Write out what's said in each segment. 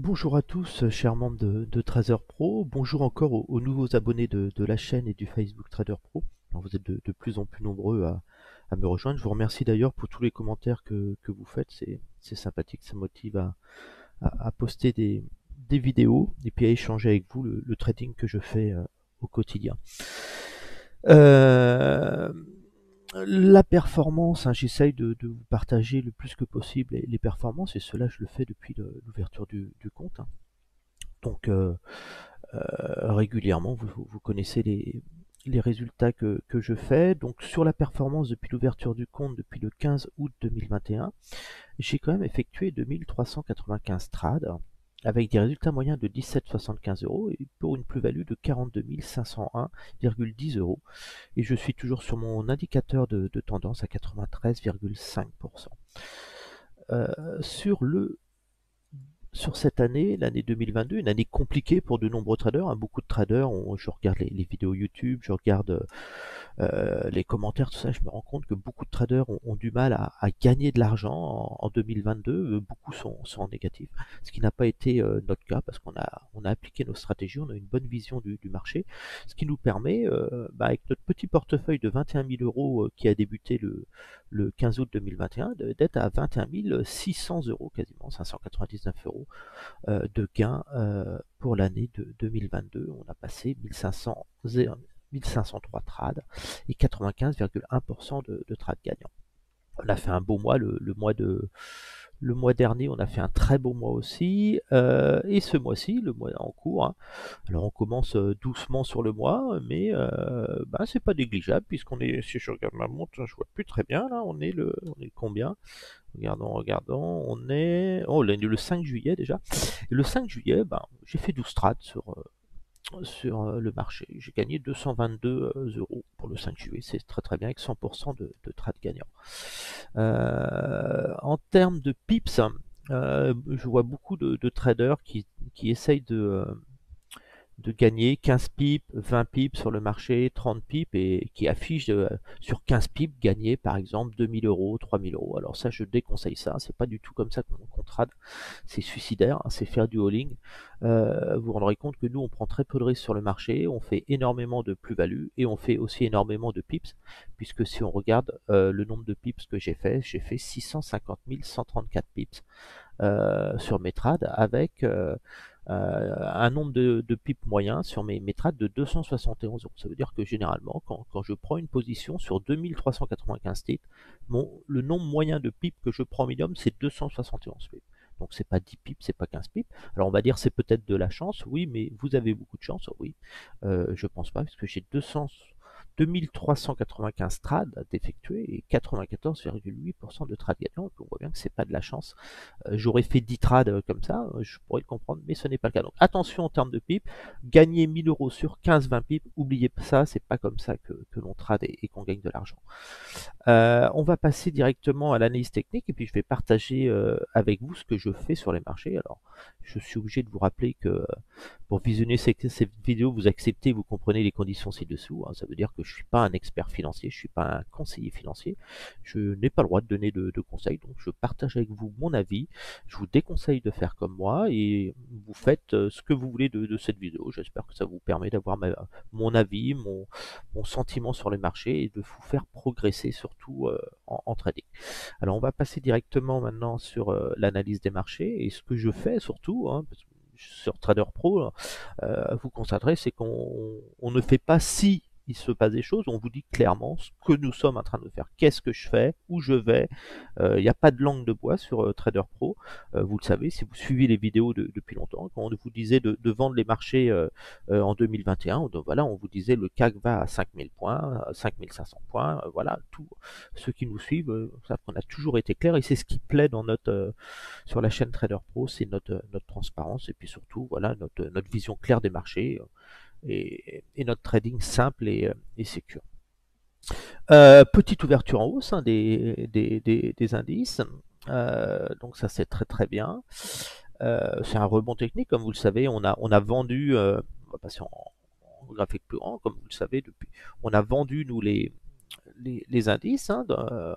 Bonjour à tous, chers membres de Trader Pro. Bonjour encore aux nouveaux abonnés de la chaîne et du Facebook Trader Pro. Alors, vous êtes de plus en plus nombreux à me rejoindre. Je vous remercie d'ailleurs pour tous les commentaires que vous faites. C'est sympathique, ça motive à poster des vidéos et puis à échanger avec vous le trading que je fais au quotidien. Euh, la performance, hein, j'essaye de vous partager le plus que possible les performances, et cela je le fais depuis l'ouverture du compte, hein. Donc régulièrement, vous connaissez les résultats que je fais. Donc sur la performance depuis l'ouverture du compte, depuis le 15 août 2021, j'ai quand même effectué 2395 trades avec des résultats moyens de 17,75 euros et pour une plus-value de 42 501,10 euros. Et je suis toujours sur mon indicateur de tendance à 93,5%. Sur le sur cette année, l'année 2022, une année compliquée pour de nombreux traders, hein. Beaucoup de traders, je regarde les vidéos YouTube, je regarde les commentaires, tout ça, je me rends compte que beaucoup de traders ont du mal à gagner de l'argent en 2022. Beaucoup sont en négatif, ce qui n'a pas été notre cas parce qu'on a appliqué nos stratégies, on a une bonne vision du marché, ce qui nous permet, avec notre petit portefeuille de 21 000 euros qui a débuté le 15 août 2021, d'être à 21 600 euros, quasiment 599 euros de gains pour l'année de 2022. On a passé 1503 trades et 95,1% de trades gagnants. On a fait un beau mois, le mois dernier, on a fait un très beau mois aussi, et ce mois-ci, le mois en cours, hein. Alors on commence doucement sur le mois, mais c'est pas négligeable puisqu'on est, si je regarde ma montre, je vois plus très bien là, on est combien? Regardons, on est le 5 juillet déjà. Et le 5 juillet, j'ai fait 12 trades sur le marché. J'ai gagné 222 euros pour le 5 juillet, c'est très très bien avec 100% de trades gagnants. En termes de pips, je vois beaucoup de traders qui essayent de gagner 15 pips, 20 pips sur le marché, 30 pips, et qui affichent sur 15 pips gagner par exemple 2000 euros, 3000 euros. Alors ça, je déconseille ça, c'est pas du tout comme ça qu'on trade, c'est suicidaire, hein, c'est faire du all-in. Vous vous rendrez compte que nous, on prend très peu de risques sur le marché, on fait énormément de plus-value et on fait aussi énormément de pips, puisque si on regarde le nombre de pips que j'ai fait 650 134 pips sur mes trades avec un nombre de pips moyen sur mes trades de 271 euros. Ça veut dire que généralement, quand je prends une position sur 2395 titres, le nombre moyen de pips que je prends minimum, c'est 271 pips. Donc c'est pas 10 pips, c'est pas 15 pips. Alors on va dire c'est peut-être de la chance, oui, mais vous avez beaucoup de chance, oui. Je pense pas, parce que j'ai 2395 trades d'effectuer et 94,8% de trades gagnants. Donc on voit bien que c'est pas de la chance. J'aurais fait 10 trades comme ça, je pourrais le comprendre, mais ce n'est pas le cas. Donc attention en termes de pips, gagner 1000 euros sur 15-20 pips, oubliez pas ça, c'est pas comme ça que l'on trade et qu'on gagne de l'argent. On va passer directement à l'analyse technique et puis je vais partager avec vous ce que je fais sur les marchés. Alors, je suis obligé de vous rappeler que pour visionner cette vidéo, vous acceptez, vous comprenez les conditions ci-dessous, hein. Ça veut dire que je ne suis pas un expert financier, je ne suis pas un conseiller financier, je n'ai pas le droit de donner de conseils, donc je partage avec vous mon avis, je vous déconseille de faire comme moi et vous faites ce que vous voulez de cette vidéo. J'espère que ça vous permet d'avoir mon avis, mon sentiment sur les marchés et de vous faire progresser surtout en trading. Alors on va passer directement maintenant sur l'analyse des marchés et ce que je fais surtout, hein, parce que sur Trader Pro, vous constaterez, c'est qu'on ne fait pas si il se passe des choses, on vous dit clairement ce que nous sommes en train de faire, qu'est-ce que je fais, où je vais. Il n'y a pas de langue de bois sur Trader Pro, vous le savez si vous suivez les vidéos depuis longtemps. Quand on vous disait de vendre les marchés en 2021, donc voilà, on vous disait le CAC va à 5000 points, 5500 points, voilà, tout ceux qui nous suivent savent qu'on a toujours été clair et c'est ce qui plaît dans sur la chaîne Trader Pro, c'est notre transparence et puis surtout voilà notre vision claire des marchés et notre trading simple et sécure. Petite ouverture en hausse, hein, des indices, donc ça c'est très très bien. C'est un rebond technique, comme vous le savez, on a vendu, on va passer en graphique plus grand, comme vous le savez, on a vendu nous les indices hein,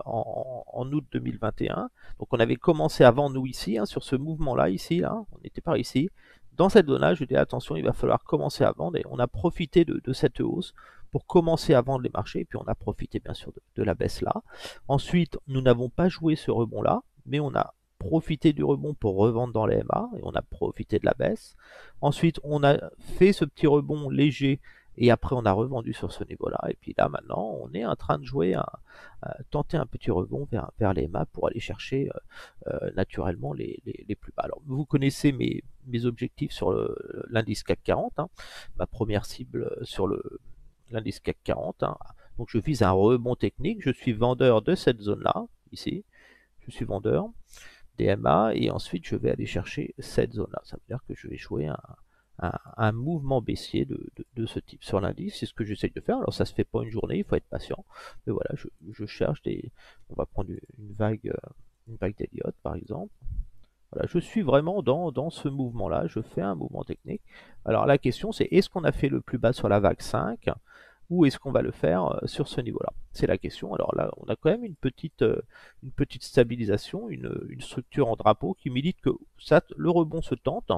en août 2021. Donc on avait commencé avant nous ici, hein, sur ce mouvement-là, ici, là, on n'était pas ici. Dans cette zone-là, je dis attention, il va falloir commencer à vendre. Et on a profité de cette hausse pour commencer à vendre les marchés. Et puis on a profité bien sûr de la baisse là. Ensuite, nous n'avons pas joué ce rebond-là, mais on a profité du rebond pour revendre dans les MA et on a profité de la baisse. Ensuite, on a fait ce petit rebond léger et après on a revendu sur ce niveau-là. Et puis là maintenant, on est en train de jouer, tenter un petit rebond vers les MA pour aller chercher naturellement les plus bas. Alors vous connaissez mes objectifs sur l'indice CAC 40, hein, ma première cible sur l'indice CAC 40. Hein. Donc je vise un rebond technique, je suis vendeur de cette zone-là, ici, je suis vendeur. DMA et ensuite je vais aller chercher cette zone là. Ça veut dire que je vais jouer un mouvement baissier de ce type sur l'indice. C'est ce que j'essaye de faire. Alors ça se fait pas une journée, il faut être patient. Mais voilà, je cherche des. On va prendre une vague d'Elliott par exemple. Voilà, je suis vraiment dans ce mouvement là. Je fais un mouvement technique. Alors la question c'est est-ce qu'on a fait le plus bas sur la vague 5 ou est-ce qu'on va le faire sur ce niveau-là? C'est la question. Alors là, on a quand même une petite stabilisation, une structure en drapeau qui milite que ça, le rebond se tente.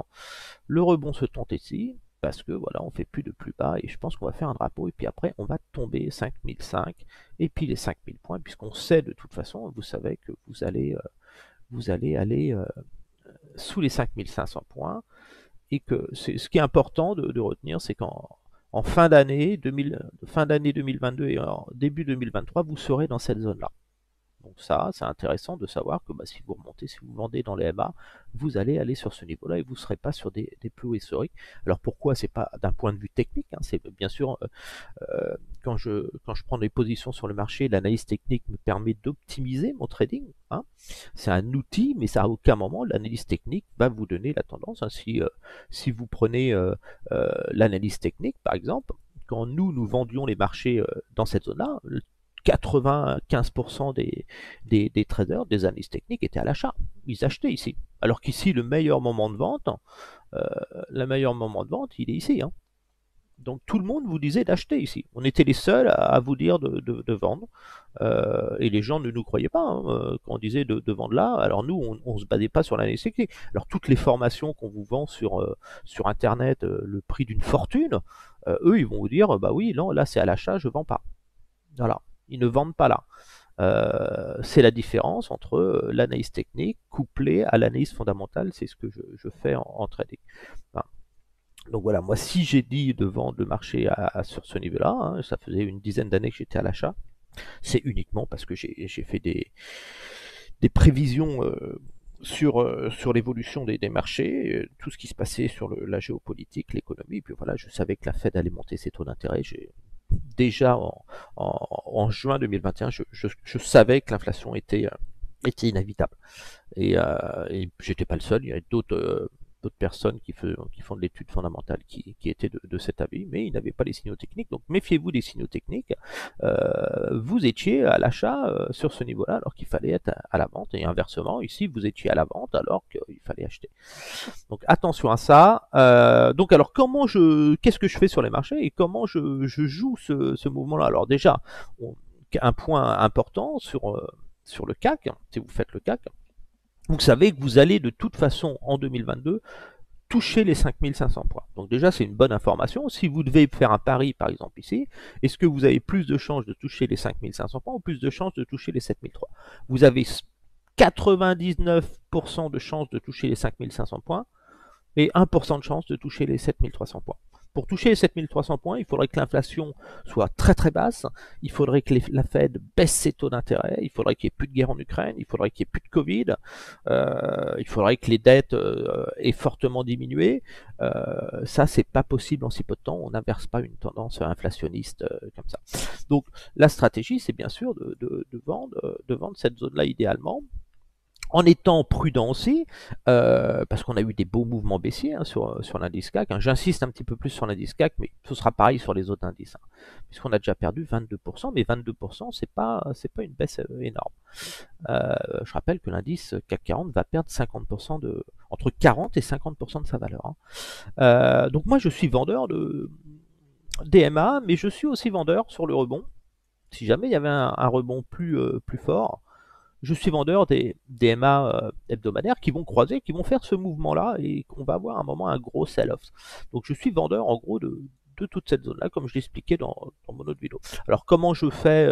Le rebond se tente ici, parce que voilà, on fait plus de plus bas, et je pense qu'on va faire un drapeau, et puis après, on va tomber 5005, et puis les 5000 points, puisqu'on sait de toute façon, vous savez que vous allez aller sous les 5500 points, et que ce qui est important de retenir, c'est qu'en fin d'année 2022 et en début 2023, vous serez dans cette zone-là. Donc ça, c'est intéressant de savoir que si vous remontez, si vous vendez dans les MA, vous allez aller sur ce niveau-là et vous ne serez pas sur des plus hauts historiques. Alors pourquoi? C'est pas d'un point de vue technique, hein, c'est bien sûr quand je prends des positions sur le marché, l'analyse technique me permet d'optimiser mon trading. Hein. C'est un outil, mais ça à aucun moment l'analyse technique va vous donner la tendance. Hein. Si vous prenez l'analyse technique, par exemple, quand nous vendions les marchés dans cette zone-là, 95% des traders, des analystes techniques étaient à l'achat. Ils achetaient ici. Alors qu'ici, le meilleur moment de vente, il est ici. Hein. Donc tout le monde vous disait d'acheter ici. On était les seuls à vous dire de vendre. Et les gens ne nous croyaient pas hein, quand on disait de vendre là. Alors nous, on ne se basait pas sur l'analyse technique. Alors toutes les formations qu'on vous vend sur Internet, le prix d'une fortune, eux, ils vont vous dire, bah oui, non, là c'est à l'achat, je ne vends pas. Voilà. Ils ne vendent pas là. C'est la différence entre l'analyse technique couplée à l'analyse fondamentale, c'est ce que je fais en trading. Enfin, donc voilà, moi si j'ai dit de vendre le marché sur ce niveau-là, hein, ça faisait une dizaine d'années que j'étais à l'achat, c'est uniquement parce que j'ai fait des prévisions sur l'évolution des marchés, tout ce qui se passait sur la géopolitique, l'économie, et puis voilà, je savais que la Fed allait monter ses taux d'intérêt, déjà en juin 2021, je savais que l'inflation était inévitable. Et j'étais pas le seul, il y avait d'autres personnes qui font de l'étude fondamentale qui étaient de cet avis, mais ils n'avaient pas les signaux techniques. Donc méfiez-vous des signaux techniques. Vous étiez à l'achat sur ce niveau-là alors qu'il fallait être à la vente, et inversement, ici vous étiez à la vente alors qu'il fallait acheter. Donc attention à ça. Donc alors qu'est-ce que je fais sur les marchés et comment je joue ce mouvement-là? Alors déjà, un point important sur le CAC, si vous faites le CAC, vous savez que vous allez de toute façon en 2022 toucher les 5500 points. Donc déjà c'est une bonne information. Si vous devez faire un pari par exemple ici, est-ce que vous avez plus de chances de toucher les 5500 points ou plus de chances de toucher les 7003? Vous avez 99% de chances de toucher les 5500 points et 1% de chance de toucher les 7300 points. Pour toucher les 7300 points, il faudrait que l'inflation soit très très basse, il faudrait que la Fed baisse ses taux d'intérêt, il faudrait qu'il n'y ait plus de guerre en Ukraine, il faudrait qu'il n'y ait plus de Covid, il faudrait que les dettes aient fortement diminué. Ça, c'est pas possible en si peu de temps, on n'inverse pas une tendance inflationniste comme ça. Donc la stratégie, c'est bien sûr de vendre cette zone-là idéalement, en étant prudent aussi, parce qu'on a eu des beaux mouvements baissiers hein, sur l'indice CAC. Hein. J'insiste un petit peu plus sur l'indice CAC, mais ce sera pareil sur les autres indices. Hein, puisqu'on a déjà perdu 22%, mais 22%, c'est pas une baisse énorme. Je rappelle que l'indice CAC 40 va perdre 50% entre 40 et 50% de sa valeur. Donc moi, je suis vendeur de DMA, mais je suis aussi vendeur sur le rebond. Si jamais il y avait un rebond plus fort, je suis vendeur des MA hebdomadaires qui vont croiser, qui vont faire ce mouvement-là et qu'on va avoir à un moment un gros sell-off. Donc je suis vendeur en gros de toute cette zone-là, comme je l'expliquais dans mon autre vidéo. Alors comment je fais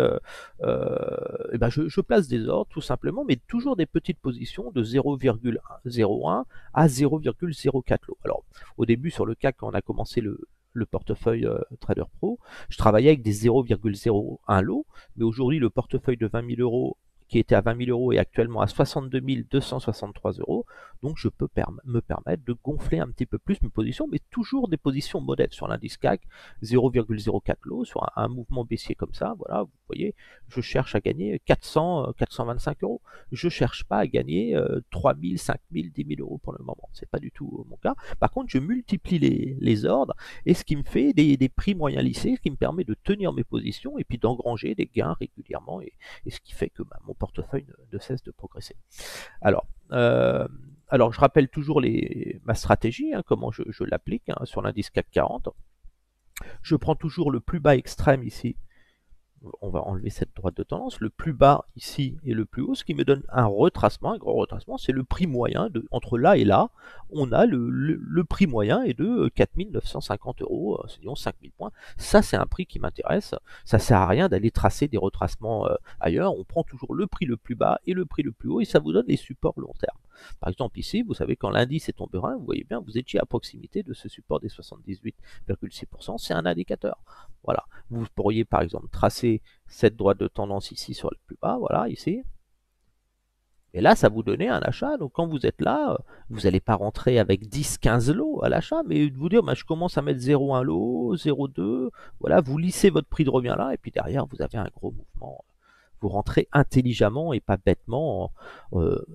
eh ben je place des ordres tout simplement, mais toujours des petites positions de 0,01 à 0,04 lots. Alors au début sur le CAC, quand on a commencé le portefeuille Trader Pro, je travaillais avec des 0,01 lots, mais aujourd'hui le portefeuille de 20 000 euros qui était à 20 000 euros et actuellement à 62 263 euros. Donc je peux me permettre de gonfler un petit peu plus mes positions, mais toujours des positions modèles sur l'indice CAC, 0,04 lots sur un mouvement baissier comme ça. Voilà, vous voyez, je cherche à gagner 425 euros. Je cherche pas à gagner 3 000, 5 000, 10 000 euros pour le moment. C'est pas du tout mon cas. Par contre, je multiplie les ordres et ce qui me fait des prix moyens lissés, ce qui me permet de tenir mes positions et puis d'engranger des gains régulièrement et ce qui fait que mon portefeuille ne cesse de progresser. Alors, je rappelle toujours ma stratégie, hein, comment je l'applique hein, sur l'indice CAC 40. Je prends toujours le plus bas extrême ici. On va enlever cette droite de tendance, le plus bas ici et le plus haut, ce qui me donne un retracement, un grand retracement, c'est le prix moyen, entre là et là, on a le prix moyen est de 4 950 euros, disons 5 000 points, ça c'est un prix qui m'intéresse, ça sert à rien d'aller tracer des retracements ailleurs, on prend toujours le prix le plus bas et le prix le plus haut, et ça vous donne les supports long terme. Par exemple ici, vous savez quand l'indice est tombé, vous voyez bien, vous étiez à proximité de ce support des 78,6%, c'est un indicateur. Voilà, vous pourriez par exemple tracer cette droite de tendance ici sur le plus bas, voilà, ici. Et là, ça vous donnait un achat. Donc quand vous êtes là, vous n'allez pas rentrer avec 10, 15 lots à l'achat, mais de vous dire, je commence à mettre 0,1 lot, 0,2, voilà, vous lissez votre prix de revient là, et puis derrière, vous avez un gros mouvement. Vous rentrez intelligemment et pas bêtement.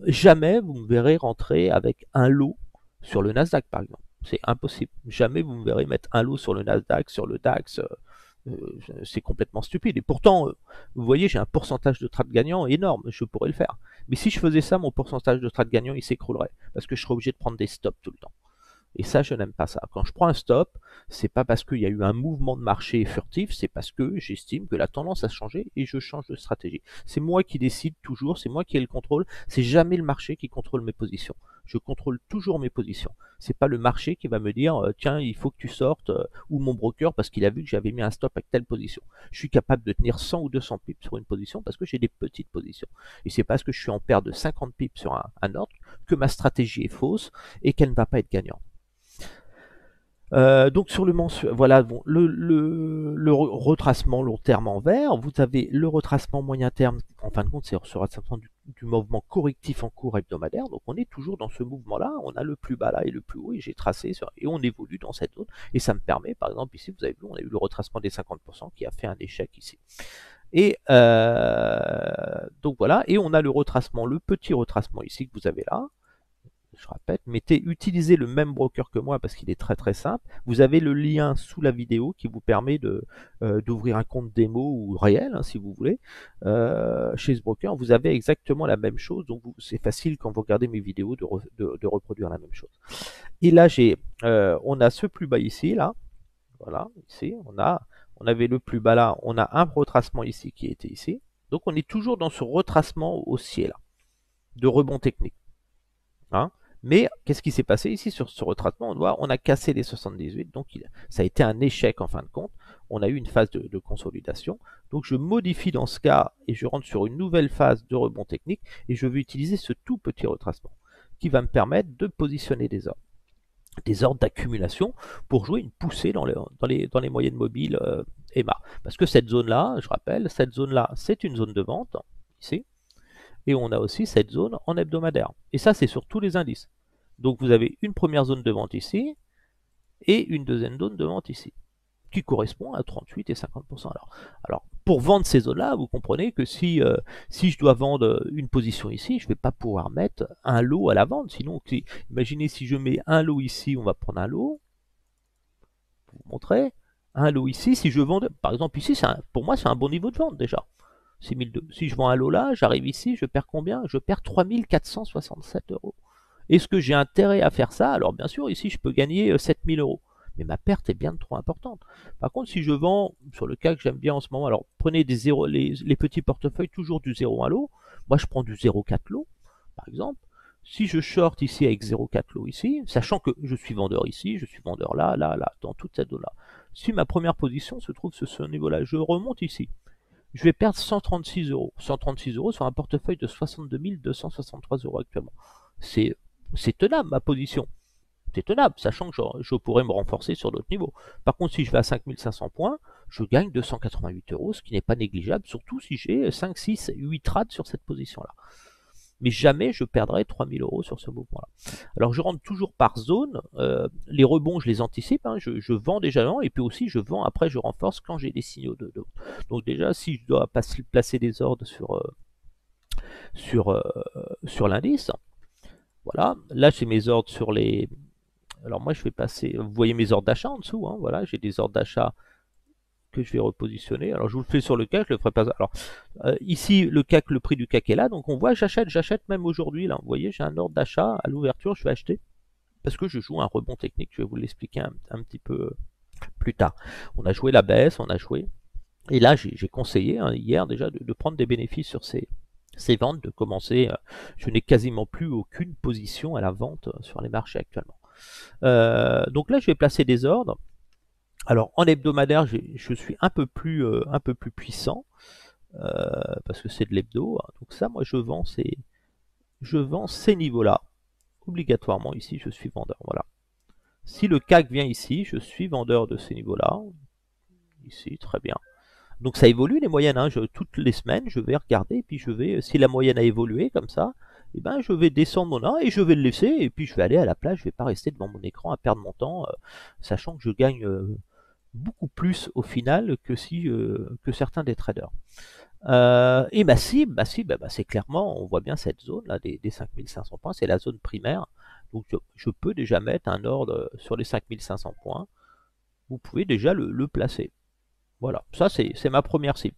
Jamais vous me verrez rentrer avec un lot sur le Nasdaq, par exemple. C'est impossible. Jamais vous me verrez mettre un lot sur le Nasdaq, sur le DAX. C'est complètement stupide. Et pourtant, vous voyez, j'ai un pourcentage de trade gagnant énorme, je pourrais le faire. Mais si je faisais ça, mon pourcentage de trade gagnant, il s'écroulerait. Parce que je serais obligé de prendre des stops tout le temps. Et ça, je n'aime pas ça. Quand je prends un stop, c'est pas parce qu'il y a eu un mouvement de marché furtif, c'est parce que j'estime que la tendance a changé et je change de stratégie. C'est moi qui décide toujours, c'est moi qui ai le contrôle, c'est jamais le marché qui contrôle mes positions. Je contrôle toujours mes positions. C'est pas le marché qui va me dire tiens, il faut que tu sortes ou mon broker parce qu'il a vu que j'avais mis un stop avec telle position. Je suis capable de tenir 100 ou 200 pips sur une position parce que j'ai des petites positions. Et c'est parce que je suis en perte de 50 pips sur un ordre que ma stratégie est fausse et qu'elle ne va pas être gagnante. Donc sur le mensuel, voilà bon, le retracement long terme en vert, vous avez le retracement moyen terme, en fin de compte c'est ce retracement du mouvement correctif en cours hebdomadaire, donc on est toujours dans ce mouvement là, on a le plus bas là et le plus haut, et j'ai tracé et on évolue dans cette zone, et ça me permet par exemple ici vous avez vu on a eu le retracement des 50% qui a fait un échec ici. Et donc voilà, et on a le retracement, le petit retracement ici que vous avez là. Je répète, utilisez le même broker que moi parce qu'il est très très simple. Vous avez le lien sous la vidéo qui vous permet d'ouvrir un compte démo ou réel, hein, si vous voulez, chez ce broker. Vous avez exactement la même chose, donc c'est facile quand vous regardez mes vidéos de reproduire la même chose. Et là, on a ce plus bas ici, là, voilà, ici, on avait le plus bas là, on a un retracement ici qui était ici. Donc on est toujours dans ce retracement haussier là, de rebond technique. Hein. Mais qu'est-ce qui s'est passé ici sur ce retracement? On voit, on a cassé les 78, donc ça a été un échec en fin de compte. On a eu une phase de consolidation. Donc je modifie dans ce cas et je rentre sur une nouvelle phase de rebond technique et je vais utiliser ce tout petit retracement qui va me permettre de positionner des ordres d'accumulation pour jouer une poussée dans les moyennes mobiles EMA. Parce que cette zone-là, je rappelle, cette zone-là, c'est une zone de vente, ici. Et on a aussi cette zone en hebdomadaire. Et ça, c'est sur tous les indices. Donc vous avez une première zone de vente ici et une deuxième zone de vente ici, qui correspond à 38 et 50%. Alors pour vendre ces zones-là, vous comprenez que si je dois vendre une position ici, je ne vais pas pouvoir mettre un lot à la vente. Sinon, imaginez si je mets un lot ici, on va prendre un lot. Pour vous montrer. Un lot ici, si je vends, par exemple ici, pour moi, c'est un bon niveau de vente déjà. 6002. Si je vends un lot là, j'arrive ici, je perds combien? Je perds 3467 euros. Est-ce que j'ai intérêt à faire ça? Alors bien sûr, ici, je peux gagner 7000 euros. mais ma perte est bien trop importante. Par contre, si je vends sur le cas que j'aime bien en ce moment, alors prenez des 0, les petits portefeuilles toujours du 0,1 lot. Moi, je prends du 0,4 lot, par exemple. Si je short ici avec 0,4 lot ici, sachant que je suis vendeur ici, je suis vendeur là, là, là, dans toute cette zone-là. Si ma première position se trouve sur ce niveau-là, je remonte ici. Je vais perdre 136 euros. 136 euros sur un portefeuille de 62 263 euros actuellement. C'est tenable ma position. C'est tenable, sachant que je pourrais me renforcer sur d'autres niveaux. Par contre, si je vais à 5500 points, je gagne 288 euros, ce qui n'est pas négligeable, surtout si j'ai 5, 6, 8 trades sur cette position-là. Mais jamais je perdrai 3000 euros sur ce mouvement-là. Alors je rentre toujours par zone, les rebonds je les anticipe, hein, je vends déjà avant, et puis aussi je vends après, je renforce quand j'ai des signaux de vente. Donc déjà si je dois placer des ordres sur l'indice, voilà, là j'ai mes ordres sur les... Alors moi je vais passer, vous voyez mes ordres d'achat en dessous, hein, voilà, j'ai des ordres d'achat que je vais repositionner. Alors je vous le fais sur le CAC, je le ferai pas. Alors ici le CAC, le prix du CAC est là, donc on voit j'achète même aujourd'hui là. Vous voyez, j'ai un ordre d'achat à l'ouverture, je vais acheter parce que je joue un rebond technique. Je vais vous l'expliquer un petit peu plus tard. On a joué la baisse, on a joué, et là j'ai conseillé hein, hier déjà de prendre des bénéfices sur ces ventes, de commencer. Je n'ai quasiment plus aucune position à la vente sur les marchés actuellement. Donc là je vais placer des ordres. Alors en hebdomadaire, je suis un peu plus puissant parce que c'est de l'hebdo. Hein. Donc ça, moi, je vends ces niveaux-là obligatoirement. Ici, je suis vendeur. Voilà. Si le CAC vient ici, je suis vendeur de ces niveaux-là. Ici, très bien. Donc ça évolue les moyennes. Hein. Toutes les semaines, je vais regarder et puis je vais, si la moyenne a évolué comme ça, eh ben, je vais descendre mon ordre et je vais le laisser et puis je vais aller à la plage. Je vais pas rester devant mon écran à perdre mon temps, sachant que je gagne beaucoup plus au final que que certains des traders. Et ma cible, c'est clairement, on voit bien cette zone là des 5500 points, c'est la zone primaire. Donc je peux déjà mettre un ordre sur les 5500 points. Vous pouvez déjà le placer. Voilà, ça c'est ma première cible.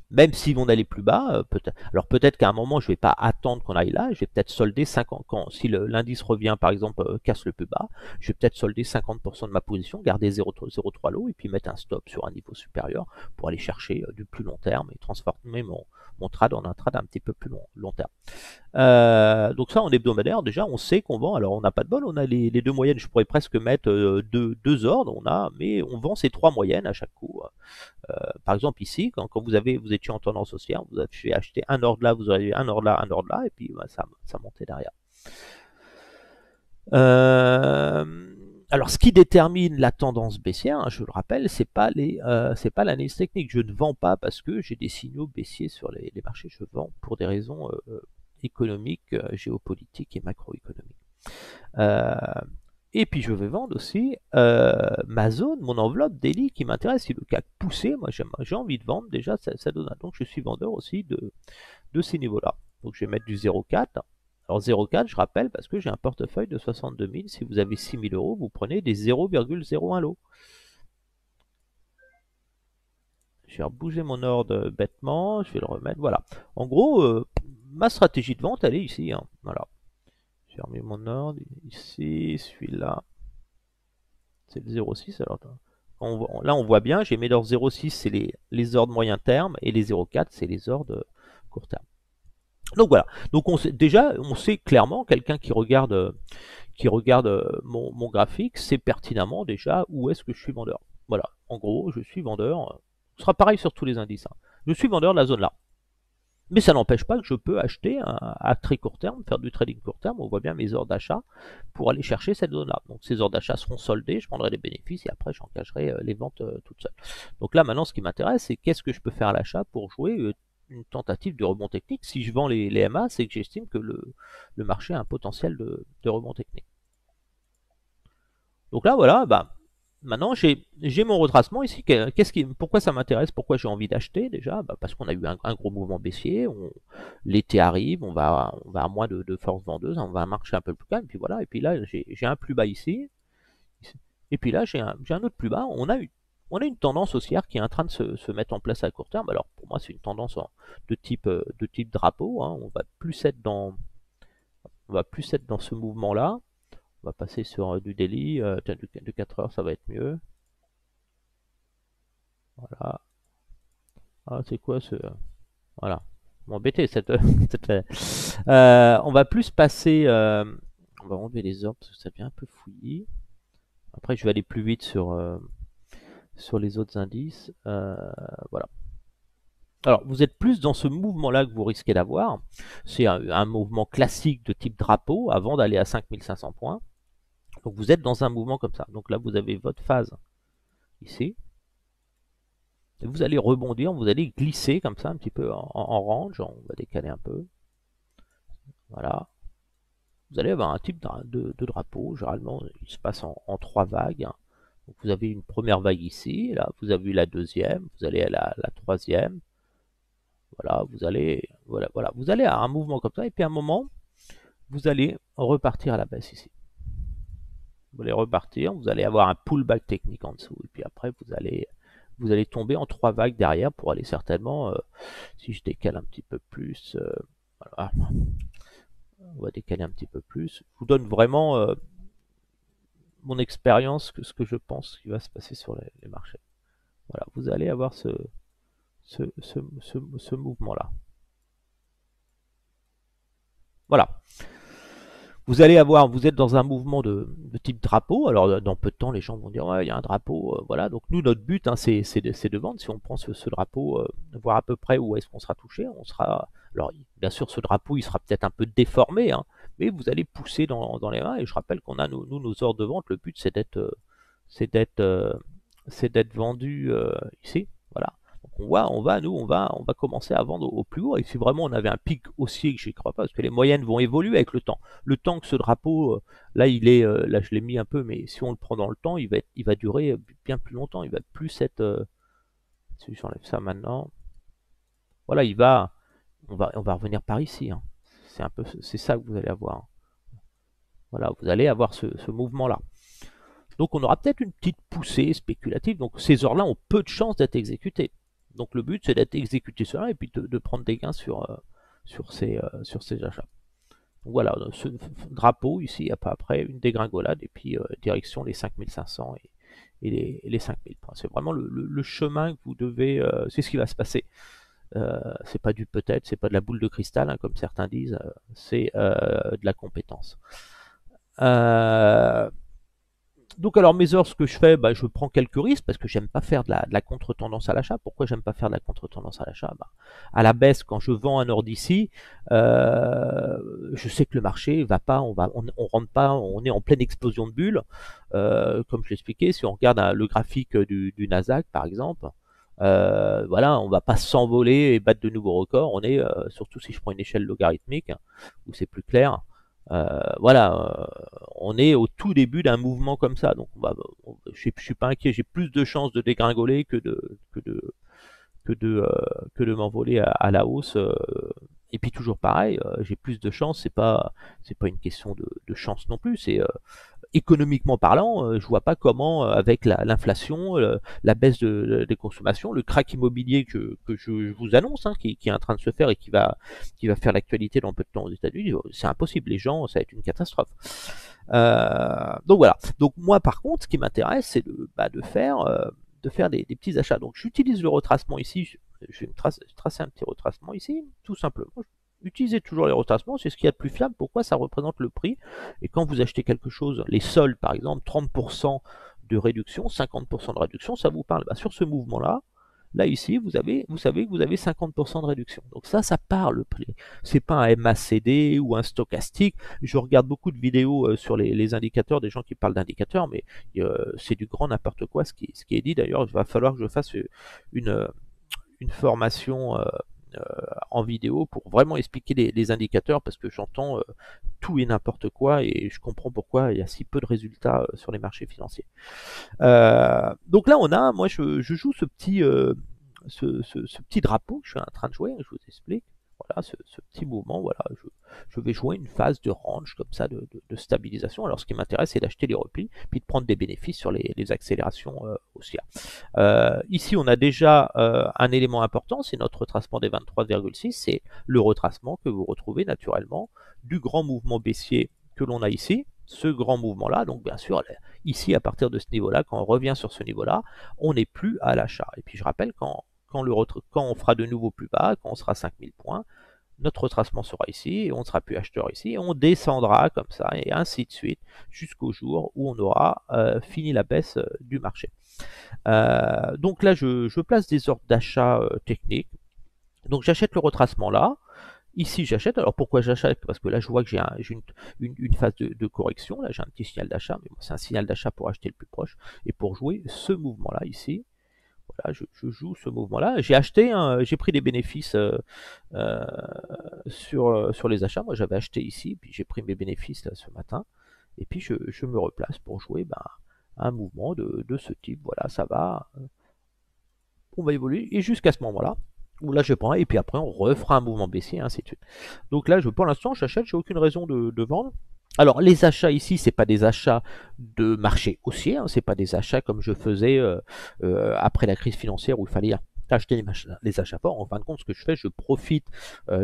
Même s'ils vont aller plus bas, peut-être. Alors peut-être qu'à un moment, je ne vais pas attendre qu'on aille là, je vais peut-être solder 50. Si l'indice revient, par exemple, casse le plus bas, je vais peut-être solder 50% de ma position, garder 0,3 lot et puis mettre un stop sur un niveau supérieur pour aller chercher du plus long terme et transformer mon trade en un trade un petit peu plus long terme. Donc ça en hebdomadaire déjà on sait qu'on vend, alors on n'a pas de bol, on a les deux moyennes, je pourrais presque mettre deux ordres, mais on vend ces trois moyennes à chaque coup. Par exemple ici, quand vous étiez en tendance haussière, vous avez acheté un ordre là, vous avez un ordre là, et puis ça montait derrière. Alors, ce qui détermine la tendance baissière, hein, je le rappelle, c'est pas l'analyse technique. Je ne vends pas parce que j'ai des signaux baissiers sur les marchés. Je vends pour des raisons économiques, géopolitiques et macroéconomiques. Et puis je vais vendre aussi ma zone, mon enveloppe daily qui m'intéresse. Si le CAC poussé, moi j'ai envie de vendre déjà, ça donne. Donc je suis vendeur aussi de ces niveaux-là. Donc je vais mettre du 0,4. Alors 0,4, je rappelle, parce que j'ai un portefeuille de 62 000. Si vous avez 6 000 euros, vous prenez des 0,01 lots. Je vais rebouger mon ordre bêtement, je vais le remettre. Voilà. En gros, ma stratégie de vente, elle est ici. Hein. Voilà. J'ai remis mon ordre ici, celui-là. C'est le 0,6. Alors, là, on voit bien, j'ai mes ordres 0,6, c'est les ordres moyen terme, et les 0,4, c'est les ordres court terme. Donc voilà. Donc déjà, on sait clairement, quelqu'un qui regarde mon graphique, c'est pertinemment déjà où est-ce que je suis vendeur. Voilà. En gros, je suis vendeur. Ce sera pareil sur tous les indices. Hein. Je suis vendeur de la zone là. Mais ça n'empêche pas que je peux acheter à très court terme, faire du trading court terme. On voit bien mes ordres d'achat pour aller chercher cette zone-là. Donc ces ordres d'achat seront soldés, je prendrai des bénéfices et après j'engagerai les ventes toutes seules. Donc là maintenant ce qui m'intéresse c'est qu'est-ce que je peux faire à l'achat pour jouer une tentative de rebond technique. Si je vends les MA, c'est que j'estime que le marché a un potentiel de rebond technique. Donc là voilà, maintenant, j'ai mon retracement ici. Pourquoi ça m'intéresse? Pourquoi j'ai envie d'acheter déjà? Parce qu'on a eu un gros mouvement baissier. L'été arrive, on va à moins de force vendeuse, on va marcher un peu plus calme. Et puis voilà. Et puis là, j'ai un plus bas ici. Et puis là, j'ai un autre plus bas. On a une tendance haussière qui est en train de se mettre en place à court terme. Alors pour moi, c'est une tendance de type drapeau. Hein. On va plus être dans ce mouvement-là. va passer sur du daily, de 4 heures, ça va être mieux. Voilà. Ah, c'est quoi ce... Voilà. M'embêter cette... on va plus passer... on va enlever les ordres parce que ça devient un peu fouillis. Après, je vais aller plus vite sur les autres indices. Voilà. Alors, vous êtes plus dans ce mouvement-là que vous risquez d'avoir. C'est un mouvement classique de type drapeau avant d'aller à 5500 points. Donc, vous êtes dans un mouvement comme ça. Donc là, vous avez votre phase ici. Et vous allez rebondir, vous allez glisser comme ça, un petit peu en range. On va décaler un peu. Voilà. Vous allez avoir un type de drapeau. Généralement, il se passe en 3 vagues. Donc, vous avez une première vague ici. Là, vous avez la deuxième. Vous allez à la troisième. Voilà, vous allez à un mouvement comme ça, et puis à un moment, vous allez repartir à la baisse ici. Vous allez repartir, vous allez avoir un pullback technique en dessous, et puis après, vous allez tomber en 3 vagues derrière pour aller certainement, si je décale un petit peu plus, voilà, on va décaler un petit peu plus. Je vous donne vraiment mon expérience, ce que je pense qui va se passer sur les marchés. Voilà, vous allez avoir ce mouvement-là. Voilà. Vous allez avoir, vous êtes dans un mouvement de type drapeau. Alors, dans peu de temps, les gens vont dire, ouais, il y a un drapeau, voilà. Donc, nous, notre but, hein, c'est de vendre. Si on prend ce drapeau, voir à peu près où est-ce qu'on sera touché, on sera. Alors, bien sûr, ce drapeau, il sera peut-être un peu déformé, hein, mais vous allez pousser dans les mains. Et je rappelle qu'on a, nous, nos ordres de vente. Le but, c'est d'être vendu ici. Voilà. On va commencer à vendre au plus haut. Et si vraiment on avait un pic haussier, que j'y crois pas, parce que les moyennes vont évoluer avec le temps. Le temps que ce drapeau, là il est, là je l'ai mis un peu, mais si on le prend dans le temps, il va durer bien plus longtemps. Il va plus être, si j'enlève ça maintenant, voilà, on va revenir par ici. Hein. C'est ça que vous allez avoir. Voilà, vous allez avoir ce mouvement-là. Donc on aura peut-être une petite poussée spéculative. Donc ces heures-là ont peu de chances d'être exécutées. Donc le but c'est d'être exécuté cela et puis de prendre des gains sur ces achats. Donc voilà, ce drapeau ici, après une dégringolade et puis direction les 5500 et les 5000 points. C'est vraiment le chemin que vous devez, c'est ce qui va se passer. C'est pas du peut-être, c'est pas de la boule de cristal, hein, comme certains disent, c'est de la compétence. Donc alors mes heures, ce que je fais, bah, je prends quelques risques parce que j'aime pas faire de la contre-tendance à l'achat. Pourquoi j'aime pas faire de la contre-tendance à l'achat? Bah, à la baisse, quand je vends un ordre ici, je sais que le marché va pas, on rentre pas, on est en pleine explosion de bulles. Comme je l'expliquais, si on regarde le graphique du Nasdaq par exemple, voilà, on va pas s'envoler et battre de nouveaux records. On est, surtout si je prends une échelle logarithmique, où c'est plus clair. Voilà, on est au tout début d'un mouvement comme ça, donc je suis pas inquiet, j'ai plus de chances de dégringoler que de m'envoler à la hausse. Et puis toujours pareil, j'ai plus de chance, c'est pas une question de chance non plus, c'est économiquement parlant, je vois pas comment, avec l'inflation, la baisse des consommations, le krach immobilier que je vous annonce, hein, qui est en train de se faire et qui va faire l'actualité dans peu de temps aux États-Unis, c'est impossible. Les gens, ça va être une catastrophe. Donc voilà. Donc moi, par contre, ce qui m'intéresse, c'est de faire des petits achats. Donc j'utilise le retracement ici. Je vais tracer un petit retracement ici, tout simplement. Utilisez toujours les retracements, c'est ce qu'il y a de plus fiable. Pourquoi? Ça représente le prix. Et quand vous achetez quelque chose, les soldes par exemple, 30% de réduction, 50% de réduction, ça vous parle. Bah, sur ce mouvement-là, là ici, vous savez que vous avez 50% de réduction. Donc ça parle le prix. C'est pas un MACD ou un stochastique. Je regarde beaucoup de vidéos sur les indicateurs, des gens qui parlent d'indicateurs, mais c'est du grand n'importe quoi ce qui est dit. D'ailleurs, il va falloir que je fasse une formation en vidéo pour vraiment expliquer les indicateurs, parce que j'entends tout et n'importe quoi et je comprends pourquoi il y a si peu de résultats sur les marchés financiers. Donc là moi je joue ce petit drapeau que je suis en train de jouer, je vous explique. Voilà, ce petit mouvement, voilà, je vais jouer une phase de range comme ça, de stabilisation. Alors ce qui m'intéresse, c'est d'acheter les replis, puis de prendre des bénéfices sur les accélérations haussières. Ici, on a déjà un élément important, c'est notre retracement des 23,6, c'est le retracement que vous retrouvez naturellement du grand mouvement baissier que l'on a ici. ce grand mouvement-là. Donc bien sûr, ici, à partir de ce niveau-là, quand on revient sur ce niveau-là, on n'est plus à l'achat. Et puis je rappelle, quand on fera de nouveau plus bas, quand on sera à 5000 points, notre retracement sera ici, et on ne sera plus acheteur ici, et on descendra comme ça, et ainsi de suite, jusqu'au jour où on aura fini la baisse du marché. Donc là, je place des ordres d'achat techniques. Donc j'achète le retracement là. Ici, j'achète. Alors pourquoi j'achète? Parce que là, je vois que j'ai une phase de correction. Là, j'ai un petit signal d'achat, mais bon, c'est un signal d'achat pour acheter le plus proche. Et pour jouer ce mouvement-là ici, voilà, je joue ce mouvement-là. J'ai acheté, j'ai pris des bénéfices sur les achats. Moi, j'avais acheté ici, puis j'ai pris mes bénéfices là, ce matin. Et puis, je me replace pour jouer un mouvement de ce type. Voilà, ça va. On va évoluer. Et jusqu'à ce moment-là, où là, je prends, et puis après, on refera un mouvement baissier, ainsi de suite. Donc là, pour l'instant, j'achète, j'ai aucune raison de vendre. Alors, les achats ici, c'est pas des achats de marché haussier, hein, c'est pas des achats comme je faisais après la crise financière où il fallait acheter les achats forts. En fin de compte, ce que je fais, je profite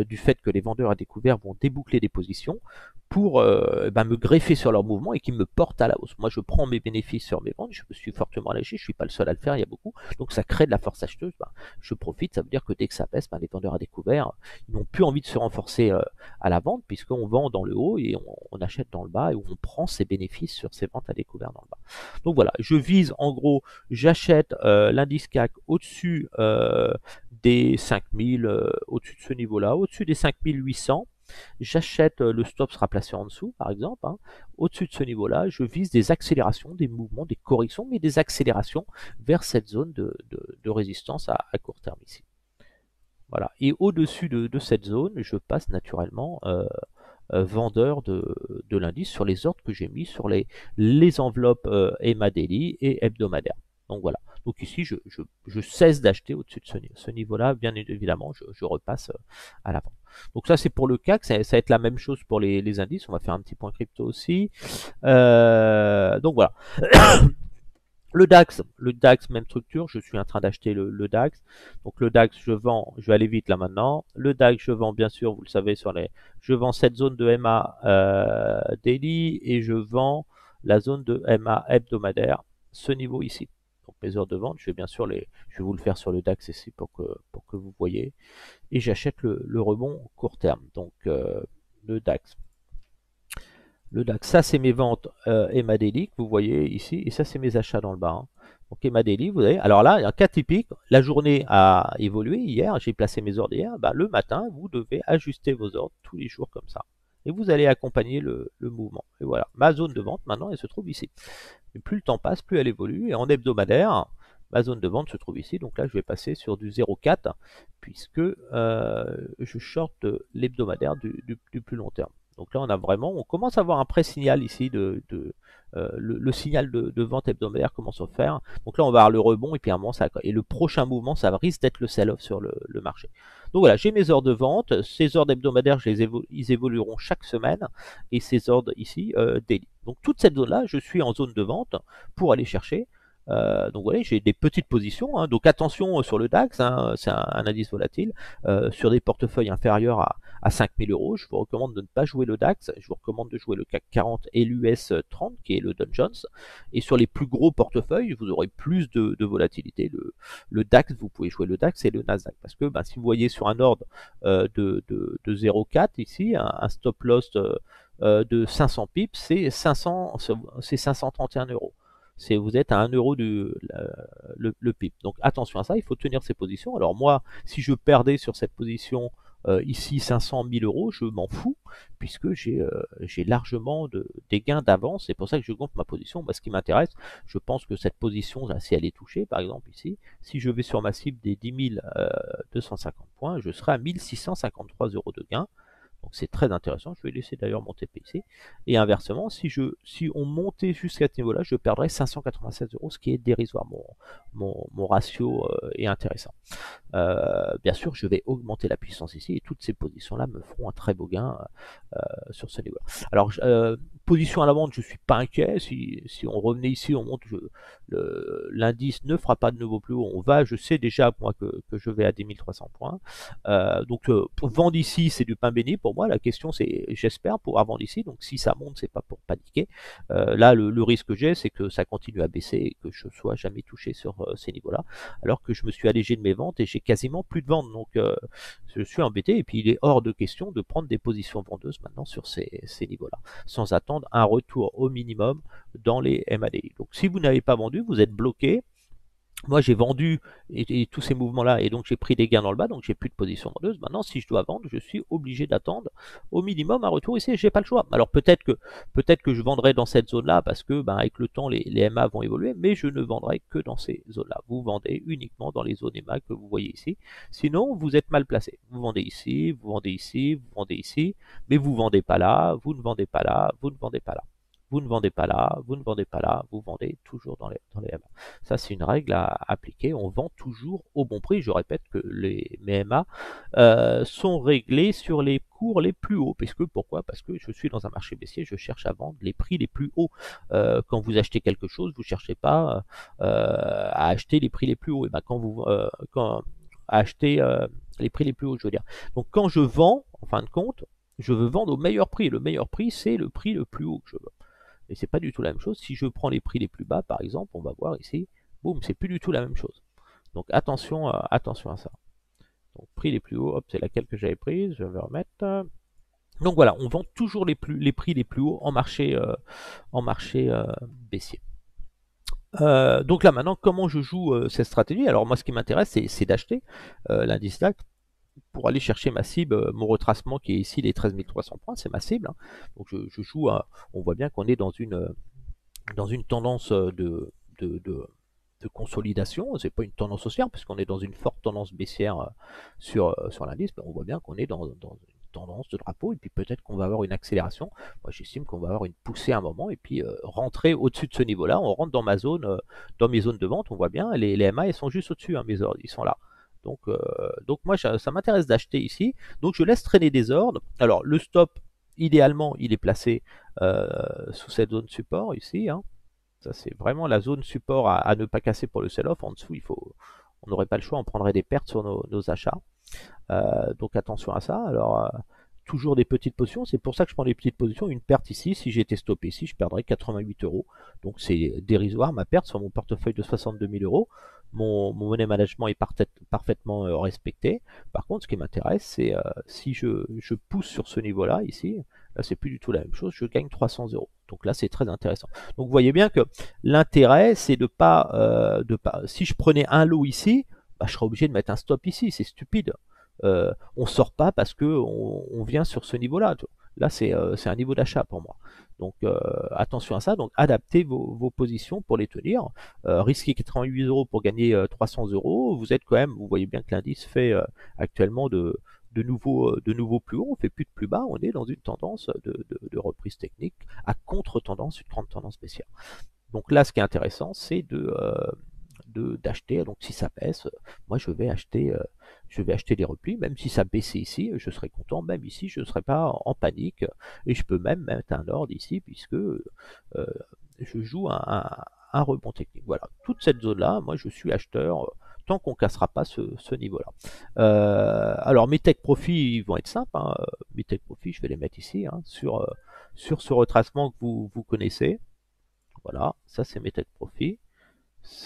du fait que les vendeurs à découvert vont déboucler des positions pour me greffer sur leur mouvement et qui me portent à la hausse. Moi, je prends mes bénéfices sur mes ventes, je me suis fortement allégé, je suis pas le seul à le faire, il y a beaucoup. Donc, ça crée de la force acheteuse. Je profite, ça veut dire que dès que ça baisse, les vendeurs à découvert, ils n'ont plus envie de se renforcer à la vente puisqu'on vend dans le haut et on achète dans le bas et on prend ses bénéfices sur ces ventes à découvert dans le bas. Donc voilà, je vise en gros, j'achète l'indice CAC au-dessus des 5000, au-dessus de ce niveau-là, au-dessus des 5800. J'achète, le stop sera placé en dessous par exemple, hein. Au-dessus de ce niveau-là, je vise des accélérations, des mouvements, des corrections, mais des accélérations vers cette zone de résistance à court terme ici. Voilà. Et au-dessus de cette zone, je passe naturellement vendeur de l'indice sur les ordres que j'ai mis sur les enveloppes EMA Daily et hebdomadaire. Donc voilà. Donc ici, je cesse d'acheter au-dessus de ce niveau-là. Bien évidemment, je repasse à la vente. Donc ça, c'est pour le CAC. Ça va être la même chose pour les indices. On va faire un petit point crypto aussi. Donc voilà. Le DAX, même structure, je suis en train d'acheter le DAX. Donc le DAX, je vends, je vais aller vite là maintenant. Le DAX, je vends bien sûr, vous le savez, je vends cette zone de MA daily et je vends la zone de MA hebdomadaire, ce niveau ici. Donc mes heures de vente, je vais bien sûr je vais vous le faire sur le DAX ici pour que vous voyez. Et j'achète le rebond court terme. Donc le DAX. Le DAX, ça c'est mes ventes EMA Daily que vous voyez ici, et ça c'est mes achats dans le bas. Hein. Donc EMA Daily, vous voyez, alors là, il y a un cas typique, la journée a évolué hier, j'ai placé mes ordres hier, le matin, vous devez ajuster vos ordres tous les jours comme ça. Et vous allez accompagner le mouvement. Et voilà, ma zone de vente maintenant, elle se trouve ici. Et plus le temps passe, plus elle évolue, et en hebdomadaire, ma zone de vente se trouve ici, donc là je vais passer sur du 0,4, puisque je short l'hebdomadaire du plus long terme. Donc là, on commence à avoir un pré-signal ici le signal de vente hebdomadaire commence à faire. Donc là, on va avoir le rebond et puis à un moment, et le prochain mouvement, ça risque d'être le sell-off sur le marché. Donc voilà, j'ai mes ordres de vente. Ces ordres hebdomadaires, ils évolueront chaque semaine et ces ordres ici, daily. Donc toute cette zone-là, je suis en zone de vente pour aller chercher. Donc vous voyez, j'ai des petites positions, hein. Donc attention sur le DAX, hein, c'est un indice volatile, sur des portefeuilles inférieurs à 5000 euros. Je vous recommande de ne pas jouer le DAX, je vous recommande de jouer le CAC 40 et l'US 30 qui est le Dow Jones. Et sur les plus gros portefeuilles, vous aurez plus de volatilité. Le DAX, vous pouvez jouer le DAX et le Nasdaq. Parce que si vous voyez sur un ordre de 0,4 ici, un stop loss de 500 pips, c'est 531 euros. Vous êtes à 1 euro le pip. Donc attention à ça, il faut tenir ces positions. Alors moi, si je perdais sur cette position ici 500 000 euros, je m'en fous, puisque j'ai largement des gains d'avance. C'est pour ça que je gonfle ma position. Ce qui m'intéresse, je pense que cette position, là, si elle est touchée, par exemple ici, si je vais sur ma cible des 10 250 points, je serai à 1653 euros de gain. Donc c'est très intéressant, je vais laisser d'ailleurs mon TP ici. Et inversement, si on montait jusqu'à ce niveau-là, je perdrais 596 euros, ce qui est dérisoire. Mon ratio est intéressant. Bien sûr, je vais augmenter la puissance ici, et toutes ces positions-là me feront un très beau gain sur ce niveau-là. Alors, position à la vente, je suis pas inquiet. Si on revenait ici, on monte, l'indice ne fera pas de nouveau plus haut. Je sais déjà moi que je vais à 10 300 points. Donc pour vendre ici, c'est du pain béni pour moi. La question c'est, j'espère pouvoir vendre ici. Donc si ça monte, c'est pas pour paniquer. Là, le risque que j'ai, c'est que ça continue à baisser et que je sois jamais touché sur ces niveaux-là. Alors que je me suis allégé de mes ventes et j'ai quasiment plus de ventes. Donc je suis embêté. Et puis il est hors de question de prendre des positions vendeuses maintenant sur ces niveaux-là, sans attendre un retour au minimum dans les MADI. Donc si vous n'avez pas vendu, vous êtes bloqué. Moi j'ai vendu et tous ces mouvements là et donc j'ai pris des gains dans le bas, donc j'ai plus de position vendeuse. Maintenant si je dois vendre, je suis obligé d'attendre au minimum un retour ici, j'ai pas le choix. Alors peut-être que je vendrai dans cette zone là parce que avec le temps les MA vont évoluer, mais je ne vendrai que dans ces zones là. Vous vendez uniquement dans les zones MA que vous voyez ici, sinon vous êtes mal placé. Vous vendez ici, vous vendez ici, vous vendez ici, mais vous vendez pas là, vous ne vendez pas là, vous ne vendez pas là. Vous ne vendez pas là, vous ne vendez pas là, vous vendez toujours dans les MA. Ça, c'est une règle à appliquer. On vend toujours au bon prix. Je répète que les MA sont réglés sur les cours les plus hauts. Pourquoi? Parce que je suis dans un marché baissier, je cherche à vendre les prix les plus hauts. Quand vous achetez quelque chose, vous ne cherchez pas à acheter les prix les plus hauts. Et à acheter les prix les plus hauts, je veux dire. Donc quand je vends, en fin de compte, je veux vendre au meilleur prix. Le meilleur prix, c'est le prix le plus haut que je veux. Et c'est pas du tout la même chose. Si je prends les prix les plus bas, par exemple, on va voir ici, boum, c'est plus du tout la même chose. Donc attention à ça. Donc prix les plus hauts, hop, c'est laquelle que j'avais prise, je vais remettre. Donc voilà, on vend toujours les prix les plus hauts en marché, baissier. Donc là maintenant, comment je joue cette stratégie? Alors moi, ce qui m'intéresse, c'est d'acheter l'indice DAX pour aller chercher ma cible, mon retracement qui est ici les 13 300 points, c'est ma cible. Hein. Donc je joue, on voit bien qu'on est dans une tendance de consolidation. C'est pas une tendance haussière puisqu'on est dans une forte tendance baissière sur l'indice. On voit bien qu'on est dans une tendance de drapeau et puis peut-être qu'on va avoir une accélération. Moi j'estime qu'on va avoir une poussée à un moment et puis rentrer au-dessus de ce niveau-là. On rentre dans ma zone, dans mes zones de vente. On voit bien les MA ils sont juste au-dessus, hein, mes ordres, ils sont là. Donc moi ça m'intéresse d'acheter ici. Donc je laisse traîner des ordres. Alors le stop, idéalement, il est placé sous cette zone support ici. Hein. Ça c'est vraiment la zone support à ne pas casser pour le sell-off. En dessous, on n'aurait pas le choix, on prendrait des pertes sur nos achats. Donc attention à ça. Alors toujours des petites positions, c'est pour ça que je prends des petites positions. Une perte ici, si j'étais stoppé ici, je perdrais 88 euros. Donc c'est dérisoire ma perte sur mon portefeuille de 62 000 euros. Mon money management est parfaitement respecté. Par contre, ce qui m'intéresse, c'est si je pousse sur ce niveau-là, ici, là c'est plus du tout la même chose, je gagne 300 euros. Donc là c'est très intéressant. Donc vous voyez bien que l'intérêt, c'est de pas, si je prenais un lot ici, je serais obligé de mettre un stop ici, c'est stupide. On sort pas parce que on vient sur ce niveau-là. Là, c'est un niveau d'achat pour moi. Donc attention à ça. Donc adaptez vos positions pour les tenir. Risquer 88 euros pour gagner 300 euros. Vous êtes quand même, vous voyez bien que l'indice fait actuellement de nouveaux plus hauts. On fait plus de plus bas. On est dans une tendance de reprise technique à contre-tendance, une grande tendance baissière. Donc là, ce qui est intéressant, c'est d'acheter. Donc si ça baisse, moi je vais acheter les replis, même si ça baissait ici, je serais content, même ici je ne serais pas en panique, et je peux même mettre un ordre ici, puisque je joue un rebond technique. Voilà, toute cette zone-là, moi je suis acheteur, tant qu'on ne cassera pas ce niveau-là. Alors mes take profits, ils vont être simples, hein. Mes take profits, je vais les mettre ici, hein, sur ce retracement que vous connaissez. Voilà, ça c'est mes take profits.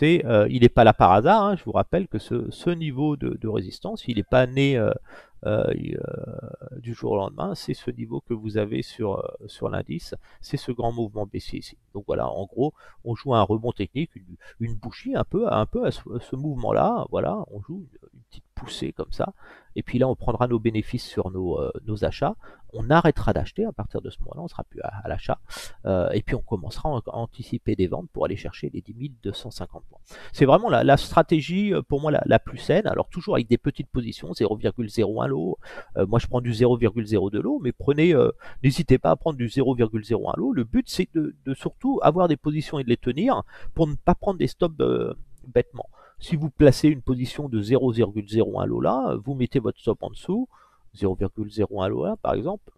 Il n'est pas là par hasard, hein. Je vous rappelle que ce niveau de résistance, il n'est pas né du jour au lendemain, c'est ce niveau que vous avez sur l'indice, c'est ce grand mouvement baissier ici. Donc voilà, en gros, on joue un rebond technique, une bouchie un peu à ce mouvement-là, voilà, on joue une petite poussée comme ça, et puis là on prendra nos bénéfices sur nos achats, on arrêtera d'acheter à partir de ce moment-là, on sera plus à l'achat, et puis on commencera à anticiper des ventes pour aller chercher les 10 250 points. C'est vraiment la stratégie pour moi la plus saine, alors toujours avec des petites positions, 0,01 lot, moi je prends du 0,02 lot, mais n'hésitez pas à prendre du 0,01 lot, le but c'est de surtout avoir des positions et de les tenir pour ne pas prendre des stops bêtement. Si vous placez une position de 0,01 lot là, vous mettez votre stop en dessous, 0,01 lot là par exemple,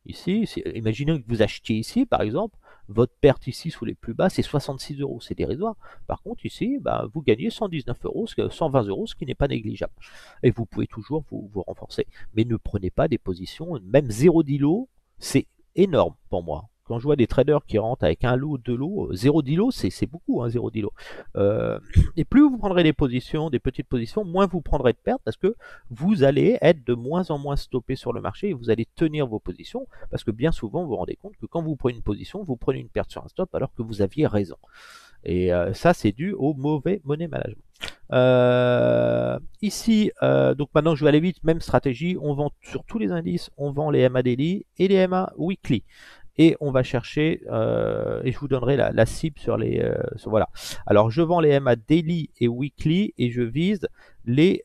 Ici, imaginez que vous achetiez ici, par exemple, votre perte ici sous les plus bas, c'est 66 euros, c'est dérisoire. Par contre, ici, bah, vous gagnez 119 euros, 120 euros, ce qui n'est pas négligeable. Et vous pouvez toujours vous renforcer. Mais ne prenez pas des positions, même 0,10 lot, c'est énorme pour moi. Quand je vois des traders qui rentrent avec un lot, deux lots, 0,10 lot, c'est beaucoup, hein, 0,10 lot. Et plus vous prendrez des positions, des petites positions, moins vous prendrez de pertes parce que vous allez être de moins en moins stoppé sur le marché et vous allez tenir vos positions parce que bien souvent vous vous rendez compte que quand vous prenez une position, vous prenez une perte sur un stop alors que vous aviez raison. Et ça, c'est dû au mauvais money management. Ici, donc maintenant je vais aller vite, même stratégie, on vend sur tous les indices, on vend les MA daily et les MA weekly. Et on va chercher, et je vous donnerai la cible sur les... voilà. Alors je vends les MA daily et weekly et je vise les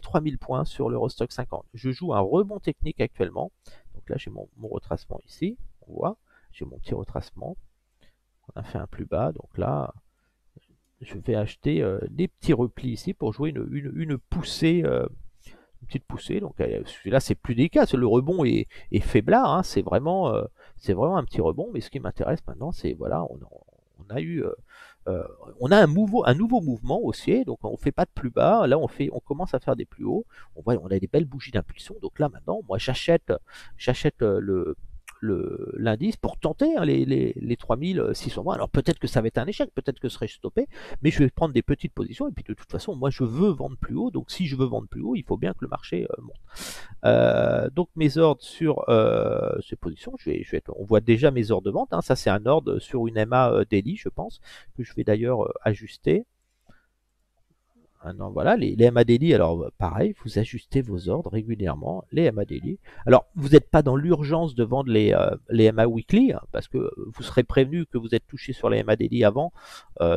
3000 points sur l'Eurostock 50. Je joue un rebond technique actuellement. Donc là j'ai mon retracement ici, on voit, j'ai mon petit retracement. On a fait un plus bas, donc là je vais acheter des petits replis ici pour jouer une poussée, une petite poussée. Donc celui-là c'est plus délicat, le rebond est faiblard, hein, c'est vraiment un petit rebond, mais ce qui m'intéresse maintenant c'est voilà, on a eu on a un nouveau mouvement haussier, donc on fait pas de plus bas, là on commence à faire des plus hauts, on a des belles bougies d'impulsion, donc là maintenant moi j'achète l'indice pour tenter hein, les 3620. Alors peut-être que ça va être un échec, peut-être que je serai stoppé, mais je vais prendre des petites positions et puis de toute façon moi je veux vendre plus haut, donc si je veux vendre plus haut il faut bien que le marché monte. Donc mes ordres sur ces positions, on voit déjà mes ordres de vente, hein, ça c'est un ordre sur une MA daily je pense, que je vais d'ailleurs ajuster. Non, voilà, les MA daily, alors pareil, vous ajustez vos ordres régulièrement, les MA daily. Alors, vous n'êtes pas dans l'urgence de vendre les MA weekly, hein, parce que vous serez prévenu que vous êtes touché sur les MA daily avant,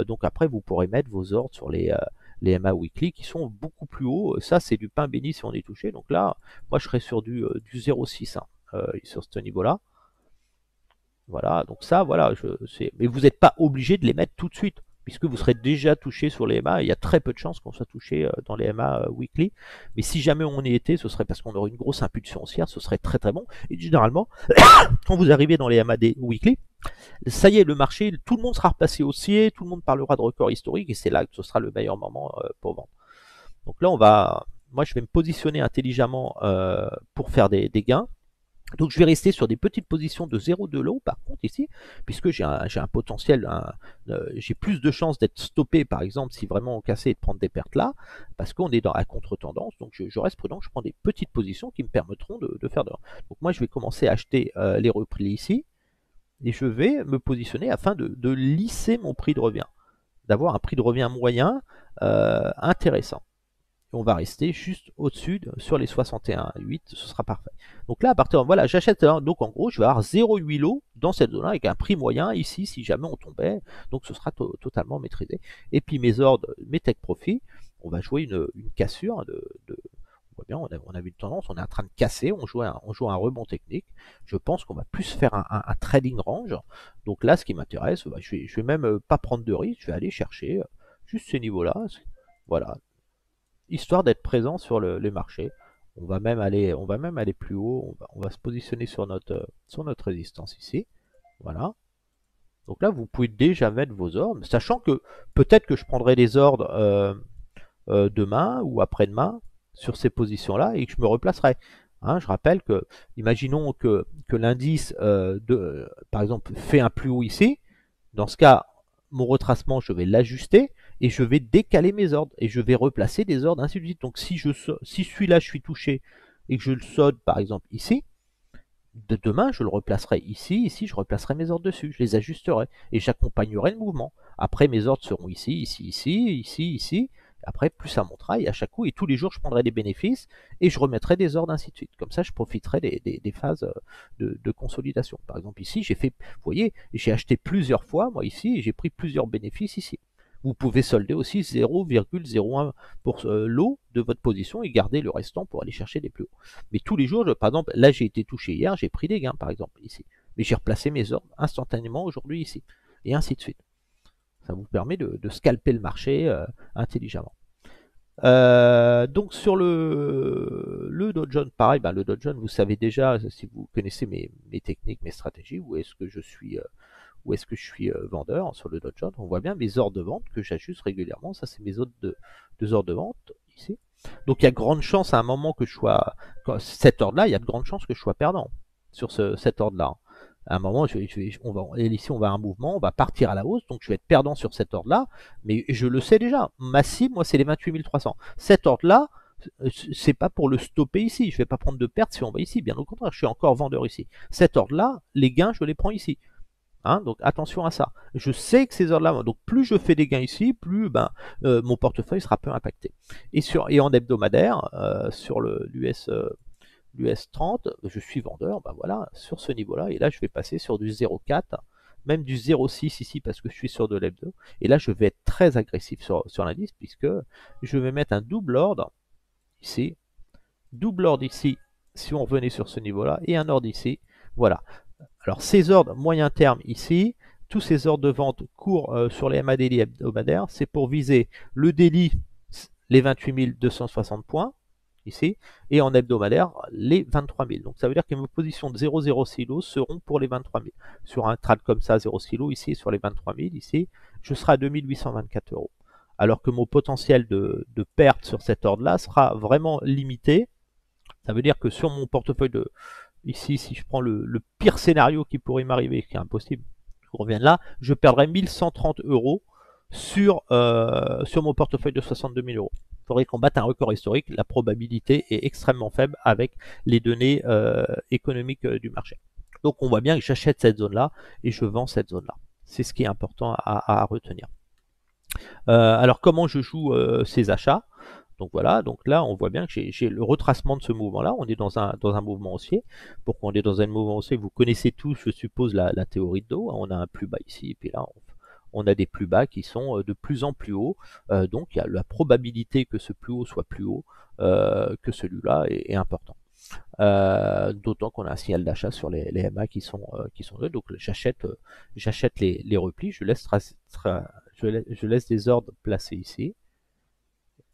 donc après vous pourrez mettre vos ordres sur les MA weekly qui sont beaucoup plus hauts. Ça, c'est du pain béni si on est touché. Donc là, moi, je serais sur du 0,6 hein, sur ce niveau-là. Voilà, donc ça, voilà, mais vous n'êtes pas obligé de les mettre tout de suite, puisque vous serez déjà touché sur les MA. Il y a très peu de chances qu'on soit touché dans les MA weekly. Mais si jamais on y était, ce serait parce qu'on aurait une grosse impulsion haussière, ce serait très très bon. Et généralement, quand vous arrivez dans les MA weekly, ça y est, le marché, tout le monde sera repassé haussier, tout le monde parlera de record historique, et c'est là que ce sera le meilleur moment pour vendre. Donc là, moi je vais me positionner intelligemment pour faire des gains. Donc je vais rester sur des petites positions de 0,2 lot par contre ici, puisque j'ai un potentiel, j'ai plus de chances d'être stoppé par exemple si vraiment on cassait et de prendre des pertes là, parce qu'on est dans la contre-tendance, donc je reste prudent, je prends des petites positions qui me permettront de faire de l'or. Donc moi je vais commencer à acheter les replis ici, et je vais me positionner afin de lisser mon prix de revient, d'avoir un prix de revient moyen intéressant. On va rester juste au-dessus sur les 61,8, ce sera parfait. Donc là, à partir de, voilà, j'achète, donc en gros, je vais avoir 0,8 lot dans cette zone-là avec un prix moyen ici, si jamais on tombait, donc ce sera totalement maîtrisé. Et puis mes ordres, mes take profit, on va jouer une cassure on voit bien, on a vu une tendance, on est en train de casser, on joue un rebond technique. Je pense qu'on va plus faire un trading range. Donc là, ce qui m'intéresse, bah, je vais même pas prendre de risque, je vais aller chercher juste ces niveaux-là. Voilà, histoire d'être présent sur les marchés. On va même aller plus haut. On va se positionner sur notre résistance ici. Voilà. Donc là, vous pouvez déjà mettre vos ordres, sachant que peut-être que je prendrai des ordres demain ou après-demain sur ces positions-là et que je me replacerai. Hein, je rappelle que, imaginons que l'indice, par exemple, fait un plus haut ici. Dans ce cas, mon retracement, je vais l'ajuster et je vais décaler mes ordres et je vais replacer des ordres ainsi de suite. Donc si celui-là je suis touché et que je le solde par exemple ici, demain je le replacerai ici, je replacerai mes ordres dessus, je les ajusterai et j'accompagnerai le mouvement. Après mes ordres seront ici. Après plus ça montera et à chaque coup et tous les jours je prendrai des bénéfices et je remettrai des ordres ainsi de suite. Comme ça je profiterai des phases de consolidation. Par exemple ici j'ai fait, vous voyez, j'ai acheté plusieurs fois moi ici et j'ai pris plusieurs bénéfices ici. Vous pouvez solder aussi 0,01 pour lot de votre position et garder le restant pour aller chercher des plus hauts. Mais tous les jours, par exemple, là j'ai été touché hier, j'ai pris des gains par exemple ici. Mais j'ai replacé mes ordres instantanément aujourd'hui ici. Et ainsi de suite. Ça vous permet de scalper le marché intelligemment. Donc sur le Dow Jones, pareil, ben, le Dow Jones, vous savez déjà, si vous connaissez mes techniques, mes stratégies, où est-ce que je suis vendeur sur le Dow Jones. On voit bien mes ordres de vente que j'ajuste régulièrement. Ça, c'est mes deux ordres de vente ici. Donc il y a grande chance à un moment que je sois, cet ordre-là, il y a de grandes chances que je sois perdant sur cet ordre-là. À un moment, ici on va à un mouvement, on va partir à la hausse, donc je vais être perdant sur cet ordre-là, mais je le sais déjà. Ma cible, moi, c'est les 28 300. Cet ordre-là, c'est pas pour le stopper ici. Je vais pas prendre de perte si on va ici. Bien au contraire, je suis encore vendeur ici. Cet ordre-là, les gains, je les prends ici. Hein, donc attention à ça. Je sais que ces ordres-là, donc plus je fais des gains ici, plus mon portefeuille sera peu impacté. Et en hebdomadaire, sur l'US 30, je suis vendeur, ben voilà, sur ce niveau-là. Et là, je vais passer sur du 0,4, même du 0,6 ici parce que je suis sur de l'hebdo. Et là, je vais être très agressif sur l'indice puisque je vais mettre un double ordre ici, double ordre ici si on revenait sur ce niveau-là et un ordre ici. Voilà. Alors ces ordres moyen terme ici, tous ces ordres de vente courts sur les MA daily hebdomadaires, c'est pour viser le daily, les 28 260 points, ici, et en hebdomadaire, les 23 000. Donc ça veut dire que mes positions de 0,0 silo seront pour les 23 000. Sur un trade comme ça, 0 silo, ici, sur les 23 000, ici, je serai à 2824 euros. Alors que mon potentiel de perte sur cet ordre-là sera vraiment limité. Ça veut dire que sur mon portefeuille de, ici, si je prends le pire scénario qui pourrait m'arriver, qui est impossible, je reviens là, je perdrais 1130 euros sur mon portefeuille de 62 000 euros. Il faudrait qu'on batte un record historique. La probabilité est extrêmement faible avec les données économiques du marché. Donc on voit bien que j'achète cette zone-là et je vends cette zone-là. C'est ce qui est important à retenir. Alors comment je joue ces achats? Donc voilà, donc là on voit bien que j'ai le retracement de ce mouvement-là. On est dans un mouvement haussier. Pourquoi on est dans un mouvement haussier? Vous connaissez tous, je suppose, la théorie de dos. On a un plus bas ici, et puis là on a des plus bas qui sont de plus en plus hauts. Donc il y a la probabilité que ce plus haut soit plus haut que celui-là est important. D'autant qu'on a un signal d'achat sur les MA qui sont là. Donc j'achète les replis, je laisse des ordres placés ici.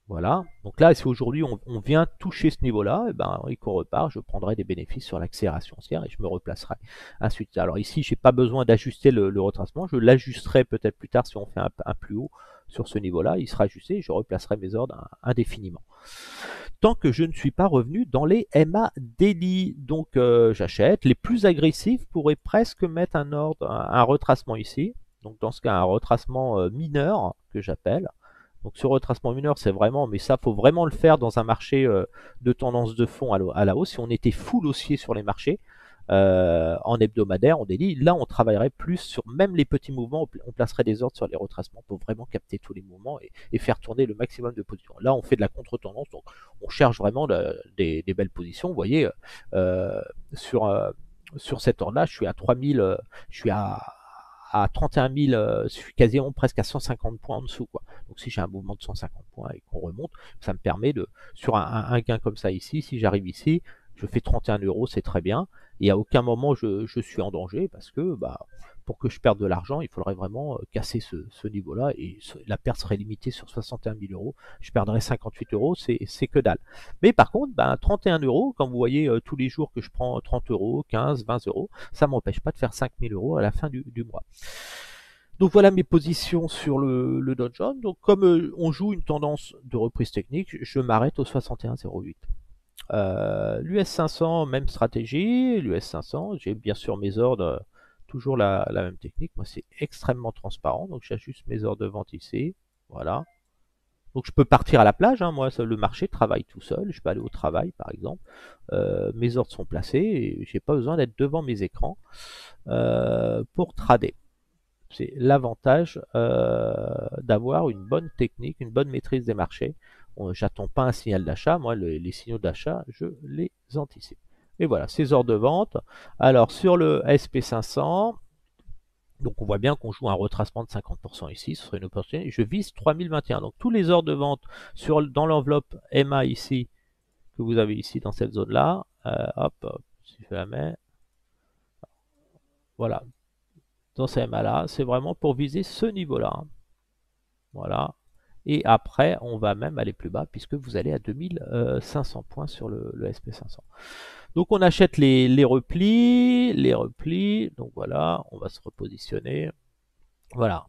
Voilà. Donc là, si aujourd'hui on vient toucher ce niveau-là, et qu'on repart, je prendrai des bénéfices sur l'accélération haussière et je me replacerai. Ensuite, alors ici, j'ai pas besoin d'ajuster le retracement, je l'ajusterai peut-être plus tard si on fait un plus haut sur ce niveau-là, il sera ajusté et je replacerai mes ordres indéfiniment. Tant que je ne suis pas revenu dans les MA daily, donc j'achète. Les plus agressifs pourraient presque mettre un ordre, un retracement ici. Donc dans ce cas, un retracement mineur que j'appelle. Donc ce retracement mineur, c'est vraiment, mais ça, faut vraiment le faire dans un marché de tendance de fond à la hausse. Si on était full haussier sur les marchés, en hebdomadaire, en daily, là, on travaillerait plus sur même les petits mouvements. On placerait des ordres sur les retracements pour vraiment capter tous les mouvements et faire tourner le maximum de positions. Là, on fait de la contre-tendance, donc on cherche vraiment des belles positions. Vous voyez, sur cet ordre-là, je suis à 3000, je suis à 31 000, je suis quasiment presque à 150 points en dessous, quoi. Donc si j'ai un mouvement de 150 points et qu'on remonte, ça me permet de, sur un gain comme ça ici, si j'arrive ici, je fais 31 euros, c'est très bien. Et à aucun moment je suis en danger parce que pour que je perde de l'argent, il faudrait vraiment casser ce niveau-là et la perte serait limitée sur 61 000 euros. Je perdrais 58 euros, c'est que dalle. Mais par contre, 31 euros, quand vous voyez tous les jours que je prends 30 euros, 15, 20 euros, ça m'empêche pas de faire 5 000 euros à la fin du mois. Donc voilà mes positions sur le Dow Jones. Donc comme on joue une tendance de reprise technique, je m'arrête au 61,08. L'US 500, même stratégie. L'US 500, j'ai bien sûr mes ordres, toujours la même technique. Moi, c'est extrêmement transparent. Donc j'ajuste mes ordres de vente ici. Voilà. Donc je peux partir à la plage. Hein. Moi, le marché travaille tout seul. Je peux aller au travail, par exemple. Mes ordres sont placés et j'ai pas besoin d'être devant mes écrans pour trader. C'est l'avantage d'avoir une bonne technique, une bonne maîtrise des marchés. J'attends pas un signal d'achat. Moi, les signaux d'achat, je les anticipe. Et voilà, ces ordres de vente. Alors, sur le SP500, donc on voit bien qu'on joue un retracement de 50% ici. Ce serait une opportunité. Je vise 3021. Donc, tous les ordres de vente dans l'enveloppe MA ici, que vous avez ici dans cette zone-là. Hop, si je la mets. Voilà, dans ces MA là, c'est vraiment pour viser ce niveau-là. Voilà. Et après, on va même aller plus bas puisque vous allez à 2500 points sur le SP500. Donc on achète les replis. Donc voilà, on va se repositionner. Voilà.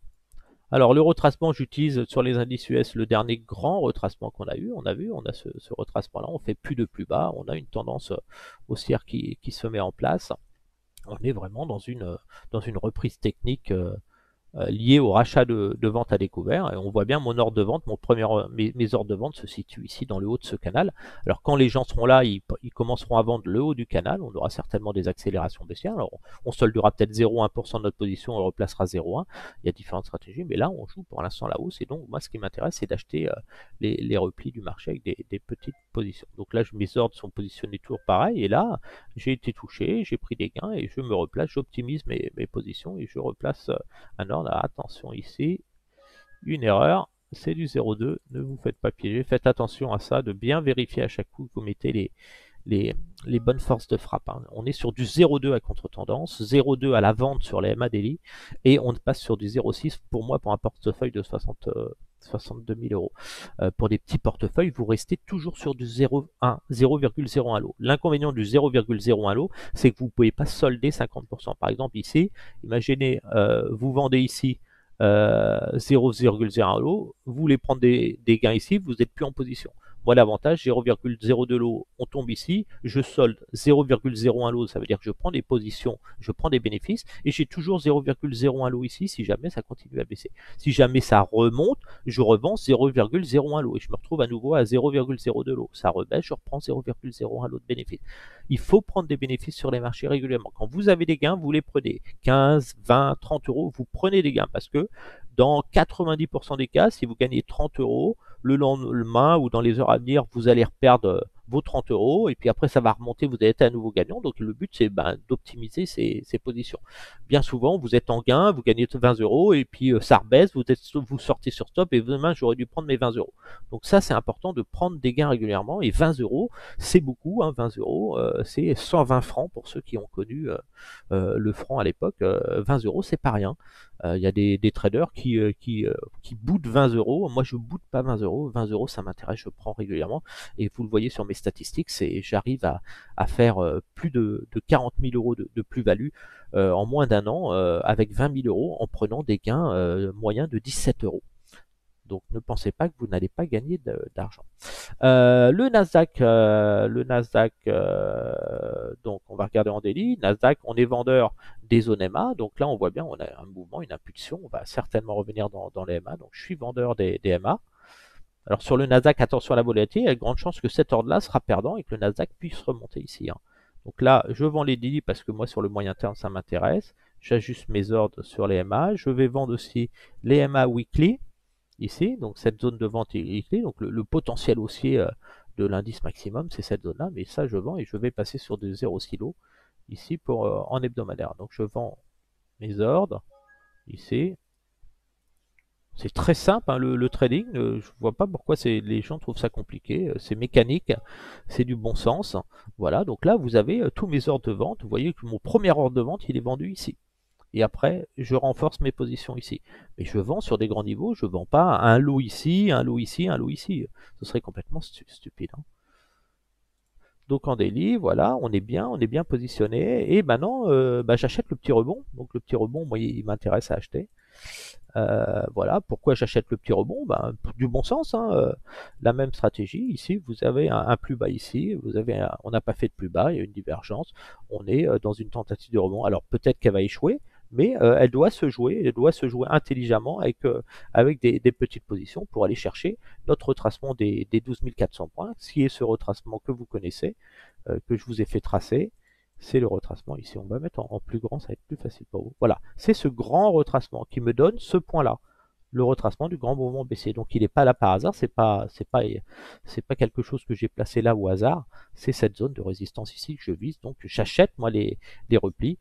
Alors le retracement, j'utilise sur les indices US le dernier grand retracement qu'on a eu. On a ce retracement-là, on fait plus de plus bas. On a une tendance haussière qui se met en place. On est vraiment dans une reprise technique lié au rachat de vente à découvert. Et on voit bien mon ordre de vente, mes ordres de vente se situent ici dans le haut de ce canal. Alors quand les gens seront là, ils commenceront à vendre le haut du canal. On aura certainement des accélérations baissières. Alors on soldera peut-être 0,1% de notre position, on replacera 0,1. Il y a différentes stratégies, mais là on joue pour l'instant la hausse. Et donc moi ce qui m'intéresse, c'est d'acheter les replis du marché avec des petites positions. Donc là mes ordres sont positionnés toujours pareil. Et là j'ai été touché, j'ai pris des gains et je me replace, j'optimise mes positions et je replace un ordre. Attention ici, une erreur, c'est du 0,2, ne vous faites pas piéger, faites attention à ça, de bien vérifier à chaque coup que vous mettez les bonnes forces de frappe. Hein. On est sur du 0,2 à contre-tendance, 0,2 à la vente sur les MA Daily, et on passe sur du 0,6 pour moi pour un portefeuille de 62 000 euros. Pour des petits portefeuilles, vous restez toujours sur du 0,01 lot. L'inconvénient du 0,01 lot, c'est que vous ne pouvez pas solder 50%. Par exemple, ici, imaginez, vous vendez ici 0,01 lot, vous voulez prendre des gains ici, vous n'êtes plus en position. Moi, l'avantage, 0,02 lot, on tombe ici, je solde 0,01 lot, ça veut dire que je prends des positions, je prends des bénéfices, et j'ai toujours 0,01 lot ici si jamais ça continue à baisser. Si jamais ça remonte, je revends 0,01 lot, et je me retrouve à nouveau à 0,02 lot. Ça rebaisse, je reprends 0,01 lot de bénéfices. Il faut prendre des bénéfices sur les marchés régulièrement. Quand vous avez des gains, vous les prenez. 15, 20, 30 euros, vous prenez des gains, parce que dans 90% des cas, si vous gagnez 30 euros, le lendemain ou dans les heures à venir, vous allez perdre vos 30 euros et puis après ça va remonter, vous allez être à nouveau gagnant. Donc le but c'est d'optimiser ces positions. Bien souvent, vous êtes en gain, vous gagnez 20 euros et puis ça rebaisse, vous sortez sur stop et demain j'aurais dû prendre mes 20 euros. Donc ça c'est important de prendre des gains régulièrement et 20 euros c'est beaucoup, hein, 20 euros c'est 120 francs pour ceux qui ont connu le franc à l'époque. 20 euros c'est pas rien. Il y a des traders qui boudent 20 euros. Moi, je boude pas 20 euros. 20 euros, ça m'intéresse, je prends régulièrement. Et vous le voyez sur mes statistiques, j'arrive à faire plus de 40 000 euros de plus-value en moins d'un an avec 20 000 euros en prenant des gains moyens de 17 euros. Donc ne pensez pas que vous n'allez pas gagner d'argent. Le Nasdaq, donc on va regarder en daily. Nasdaq, on est vendeur des zones MA, donc là on voit bien, on a un mouvement, une impulsion, on va certainement revenir dans les MA, donc je suis vendeur des MA. Alors sur le Nasdaq, attention à la volatilité, il y a de grandes chances que cet ordre-là sera perdant et que le Nasdaq puisse remonter ici. Hein. Donc là, je vends les daily parce que moi sur le moyen terme ça m'intéresse. J'ajuste mes ordres sur les MA. Je vais vendre aussi les MA weekly ici, donc cette zone de vente est clé, donc le potentiel haussier de l'indice maximum, c'est cette zone-là, mais ça je vends et je vais passer sur des 0,6 lots ici pour en hebdomadaire. Donc je vends mes ordres ici. C'est très simple hein, le trading, je vois pas pourquoi les gens trouvent ça compliqué, c'est mécanique, c'est du bon sens. Voilà, donc là vous avez tous mes ordres de vente, vous voyez que mon premier ordre de vente il est vendu ici. Et après, je renforce mes positions ici. Mais je vends sur des grands niveaux, je ne vends pas un lot ici, un lot ici, un lot ici. Ce serait complètement stupide. Hein. Donc en daily, voilà, on est bien positionné. Et maintenant, j'achète le petit rebond. Donc le petit rebond, moi, il m'intéresse à acheter. Voilà, pourquoi j'achète le petit rebond du bon sens, hein, la même stratégie. Ici, vous avez un plus bas ici, on n'a pas fait de plus bas, il y a une divergence. On est dans une tentative de rebond. Alors peut-être qu'elle va échouer, mais elle doit se jouer intelligemment avec des petites positions pour aller chercher notre retracement des 12 400 points, ce qui est ce retracement que vous connaissez, que je vous ai fait tracer. C'est le retracement ici. On va mettre en plus grand, ça va être plus facile pour vous. Voilà, c'est ce grand retracement qui me donne ce point-là, le retracement du grand mouvement baissier. Donc il n'est pas là par hasard, c'est pas quelque chose que j'ai placé là au hasard. C'est cette zone de résistance ici que je vise. Donc j'achète moi les replis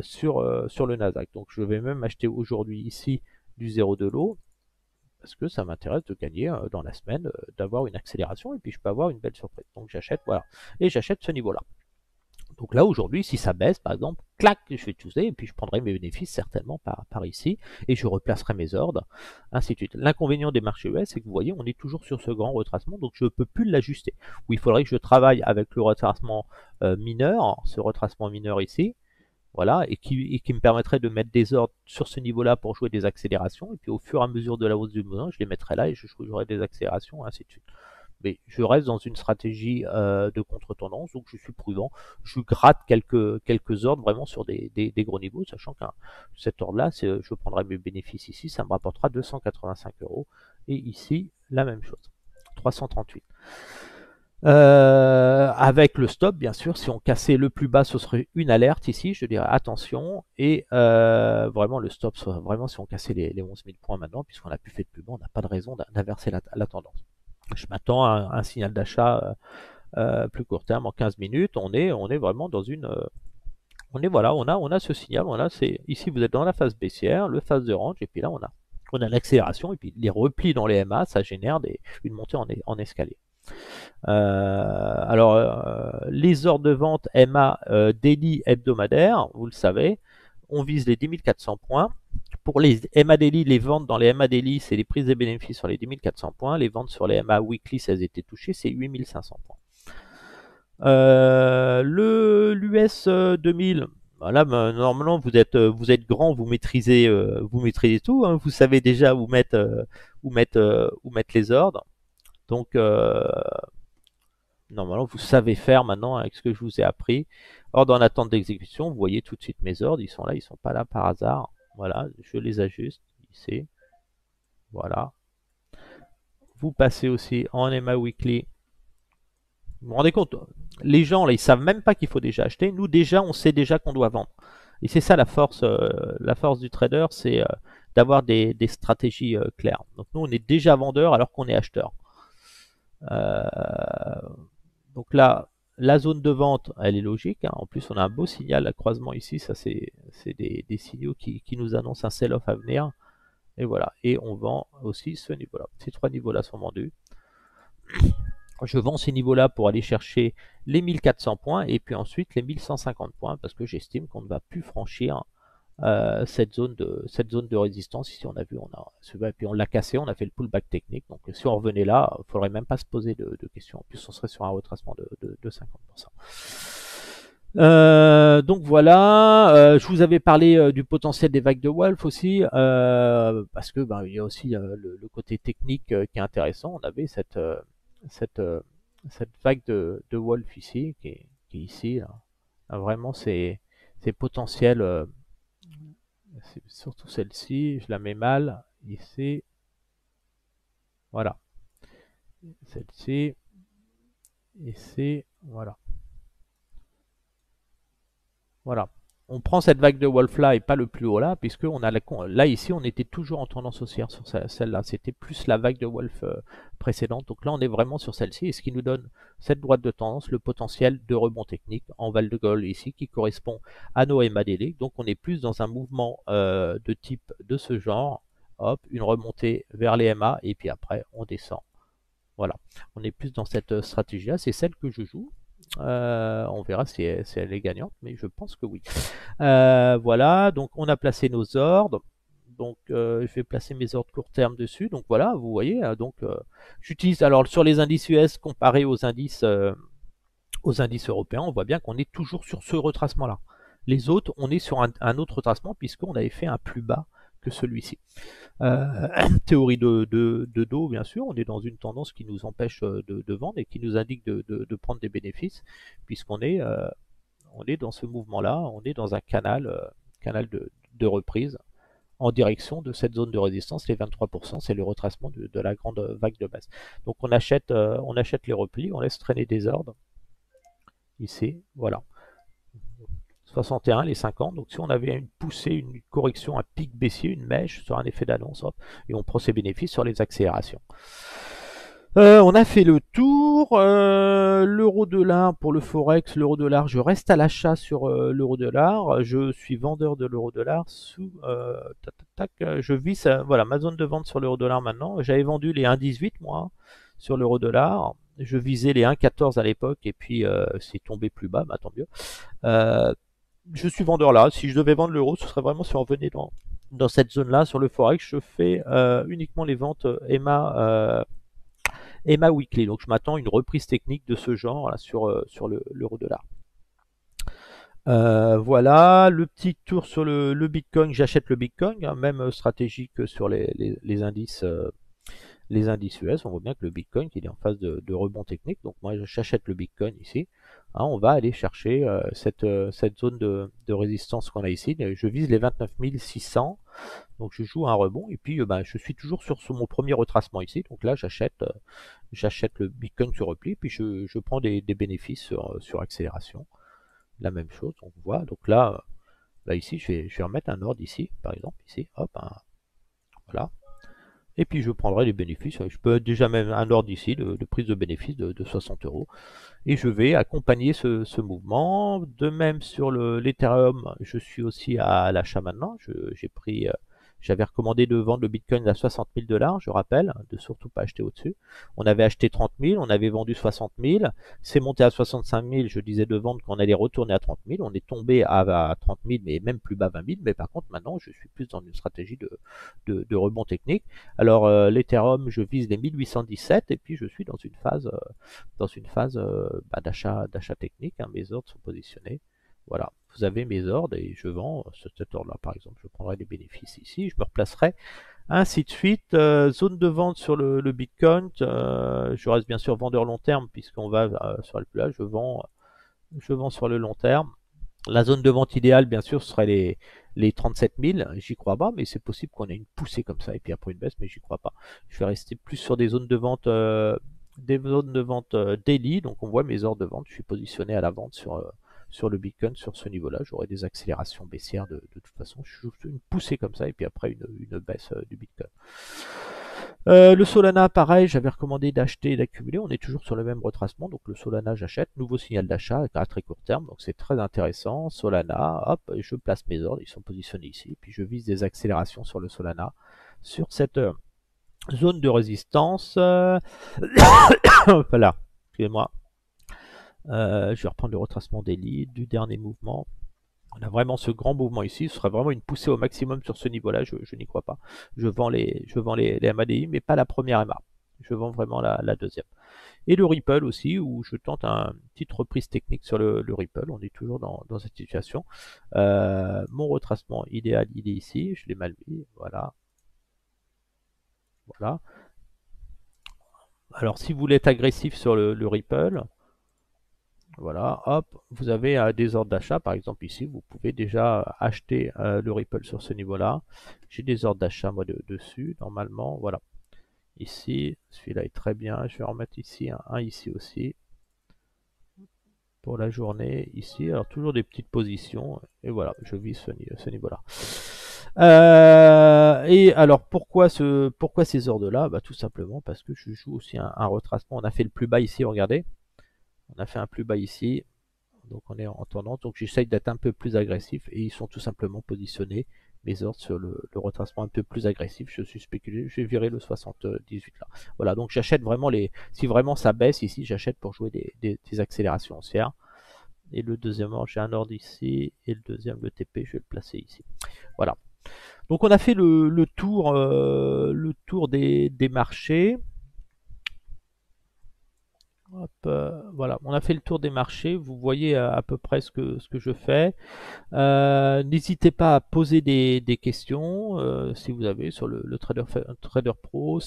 sur le Nasdaq. Donc je vais même acheter aujourd'hui ici du 0,2 lot parce que ça m'intéresse de gagner dans la semaine, d'avoir une accélération et puis je peux avoir une belle surprise. Donc j'achète, voilà, et j'achète ce niveau-là. Donc là, aujourd'hui, si ça baisse, par exemple, clac, je vais choosir, et puis je prendrai mes bénéfices certainement par ici, et je replacerai mes ordres, ainsi de suite. L'inconvénient des marchés US, c'est que vous voyez, on est toujours sur ce grand retracement, donc je ne peux plus l'ajuster. Où il faudrait que je travaille avec le retracement mineur, ce retracement mineur ici, voilà, et qui me permettrait de mettre des ordres sur ce niveau-là pour jouer des accélérations, et puis au fur et à mesure de la hausse du mouvement, je les mettrai là et je jouerai des accélérations, ainsi de suite. Mais je reste dans une stratégie de contre-tendance, donc je suis prudent. Je gratte quelques ordres vraiment sur des gros niveaux, sachant qu'un cet ordre-là, je prendrai mes bénéfices ici, ça me rapportera 285 €. Et ici, la même chose, 338. Avec le stop, bien sûr, si on cassait le plus bas, ce serait une alerte ici, je dirais attention, et vraiment le stop, vraiment si on cassait les 11 000 points maintenant, puisqu'on n'a plus fait de plus bas, on n'a pas de raison d'inverser la tendance. Je m'attends à un signal d'achat plus court terme en 15 minutes. On est vraiment dans une... voilà, on a ce signal. Ici, vous êtes dans la phase baissière, le phase de range, et puis là, on a l'accélération, et puis les replis dans les MA, ça génère une montée en escalier. Les ordres de vente MA daily hebdomadaire, vous le savez, on vise les 10 400 points. Pour les MA Daily, les ventes dans les MA Daily, c'est les prises des bénéfices sur les 10 400 points. Les ventes sur les MA Weekly, si elles étaient touchées, c'est 8 500 points. L'US 2000, là, normalement, vous êtes grand, vous maîtrisez tout. Hein, vous savez déjà où mettre les ordres. Donc, normalement, vous savez faire maintenant avec ce que je vous ai appris. Ordre en attente d'exécution, vous voyez tout de suite mes ordres, ils sont là, ils sont pas là par hasard. Voilà, je les ajuste ici. Voilà. Vous passez aussi en MA Weekly. Vous vous rendez compte, les gens là, ils savent même pas qu'il faut déjà acheter. Nous déjà, on sait déjà qu'on doit vendre. Et c'est ça la force du trader, c'est d'avoir des stratégies claires. Donc nous, on est déjà vendeur alors qu'on est acheteur. Donc là, la zone de vente, elle est logique. Hein. En plus, on a un beau signal à croisement ici. Ça, c'est des signaux qui nous annoncent un sell-off à venir. Et voilà. Et on vend aussi ce niveau-là. Ces trois niveaux-là sont vendus. Je vends ces niveaux-là pour aller chercher les 1400 points et puis ensuite les 1150 points parce que j'estime qu'on ne va plus franchir cette zone de résistance. Ici, on a vu, et puis on l'a cassé, on a fait le pullback technique. Donc, si on revenait là, il ne faudrait même pas se poser de questions. En plus, on serait sur un retracement de 50%. Donc voilà, je vous avais parlé du potentiel des vagues de Wolf aussi, parce que il y a aussi le côté technique qui est intéressant. On avait cette vague de Wolf ici, qui est ici. Là. Vraiment, c'est potentiel. C'est surtout celle-ci, je la mets mal, ici, voilà, celle-ci, ici, voilà, voilà. On prend cette vague de Wolf là et pas le plus haut là, puisque on a là ici on était toujours en tendance haussière sur celle-là, c'était plus la vague de Wolf précédente, donc là on est vraiment sur celle-ci, et ce qui nous donne cette droite de tendance, le potentiel de rebond technique en Val de Gaulle ici, qui correspond à nos MADD, donc on est plus dans un mouvement de type de ce genre, hop, une remontée vers les MA, et puis après on descend, voilà, on est plus dans cette stratégie là, c'est celle que je joue. On verra si elle est gagnante, mais je pense que oui. Voilà, donc on a placé nos ordres. Donc je vais placer mes ordres court terme dessus. Donc voilà, vous voyez. J'utilise alors sur les indices US comparé aux indices européens, on voit bien qu'on est toujours sur ce retracement-là. Les autres, on est sur un autre retracement puisqu'on avait fait un plus bas que celui-ci. Théorie de dos, bien sûr, on est dans une tendance qui nous empêche de vendre et qui nous indique de prendre des bénéfices, puisqu'on est, dans ce mouvement-là, on est dans un canal de reprise en direction de cette zone de résistance, les 23%, c'est le retracement de la grande vague de base. Donc on achète les replis, on laisse traîner des ordres, ici, voilà. 61, les 50. Donc si on avait une poussée, une correction, un pic baissier, une mèche sur un effet d'annonce, et on prend ses bénéfices sur les accélérations. On a fait le tour. L'euro-dollar pour le forex, l'euro-dollar, je reste à l'achat sur l'euro-dollar. Je suis vendeur de l'euro-dollar sous. Je vise voilà ma zone de vente sur l'euro-dollar maintenant. J'avais vendu les 1,18 moi. sur l'euro-dollar. Je visais les 1,14 à l'époque et puis c'est tombé plus bas, bah, tant mieux. Je suis vendeur là. Si je devais vendre l'euro, ce serait vraiment si on revenait dans cette zone-là. Sur le Forex, je fais uniquement les ventes EMA Weekly. Donc je m'attends à une reprise technique de ce genre là, sur l'euro-dollar. Voilà, le petit tour sur le Bitcoin. J'achète le Bitcoin, hein, même stratégie que sur les indices. Les indices US, on voit bien que le Bitcoin il est en phase de rebond technique. Donc moi j'achète le Bitcoin ici. Hein, on va aller chercher cette zone de résistance qu'on a ici. Je vise les 29 600. Donc je joue un rebond. Et puis ben, je suis toujours sur mon premier retracement ici. Donc là j'achète le Bitcoin sur repli. Puis je prends des bénéfices sur accélération. La même chose, on voit. Donc là ici je vais remettre un ordre ici, par exemple. Ici, hop, voilà. Et puis je prendrai les bénéfices. Je peux déjà même un ordre ici de prise de bénéfice de 60 euros. Et je vais accompagner ce mouvement. De même sur l'Ethereum, je suis aussi à l'achat maintenant. J'avais recommandé de vendre le Bitcoin à 60 000 $, je rappelle, de surtout pas acheter au-dessus. On avait acheté 30 000, on avait vendu 60 000, c'est monté à 65 000, je disais de vendre qu'on allait retourner à 30 000, on est tombé à 30 000, mais même plus bas 20 000, mais par contre maintenant je suis plus dans une stratégie de rebond technique. Alors l'Ethereum, je vise les 1817 et puis je suis dans une phase d'achat technique, hein, mes ordres sont positionnés. Voilà, vous avez mes ordres et je vends cet ordre-là, par exemple. Je prendrai des bénéfices ici, je me replacerai, ainsi de suite. Zone de vente sur le Bitcoin. Je reste bien sûr vendeur long terme puisqu'on va sur le plus je vends sur le long terme. La zone de vente idéale, bien sûr, ce serait les 37 000. J'y crois pas, mais c'est possible qu'on ait une poussée comme ça et puis après une baisse, mais j'y crois pas. Je vais rester plus sur des zones de vente. Daily, donc on voit mes ordres de vente, je suis positionné à la vente sur le Bitcoin, sur ce niveau-là, j'aurai des accélérations baissières de toute façon, je suis une poussée comme ça et puis après une baisse du Bitcoin. Le Solana, pareil, j'avais recommandé d'acheter et d'accumuler. On est toujours sur le même retracement. Donc le Solana, j'achète. Nouveau signal d'achat à très court terme. Donc c'est très intéressant. Solana, hop, je place mes ordres. Ils sont positionnés ici. Puis je vise des accélérations sur le Solana. Sur cette zone de résistance. Voilà, excusez-moi. Je vais reprendre le retracement daily du dernier mouvement. On a vraiment ce grand mouvement ici, ce sera vraiment une poussée au maximum sur ce niveau-là, je n'y crois pas. Je vends les MADI, mais pas la première MA. Je vends vraiment la deuxième. Et le Ripple aussi, où je tente une petite reprise technique sur le Ripple. On est toujours dans cette situation. Mon retracement idéal, il est ici. Je l'ai mal mis. Voilà. Voilà. Alors, si vous voulez être agressif sur le Ripple, voilà, hop, vous avez des ordres d'achat, par exemple ici, vous pouvez déjà acheter le Ripple sur ce niveau-là. J'ai des ordres d'achat moi dessus, normalement, voilà. Ici, celui-là est très bien, je vais remettre ici un ici aussi. Pour la journée, ici, alors toujours des petites positions, et voilà, je vise ce niveau-là. Et alors pourquoi ces ordres-là? Bah, tout simplement parce que je joue aussi un retracement. On a fait le plus bas ici, regardez. On a fait un plus bas ici. Donc on est en tendance, donc j'essaye d'être un peu plus agressif et ils sont tout simplement positionnés, mes ordres sur le retracement un peu plus agressif. Je suis spéculé, je vais virer le 78 là. Voilà, donc j'achète vraiment si vraiment ça baisse ici, j'achète pour jouer des accélérations haussières. Et le deuxième ordre, j'ai un ordre ici, et le deuxième, le TP, je vais le placer ici. Voilà. Donc on a fait le tour des marchés. Hop, voilà, on a fait le tour des marchés. Vous voyez à peu près ce que je fais. N'hésitez pas à poser des questions si vous avez sur le Trader Pro, en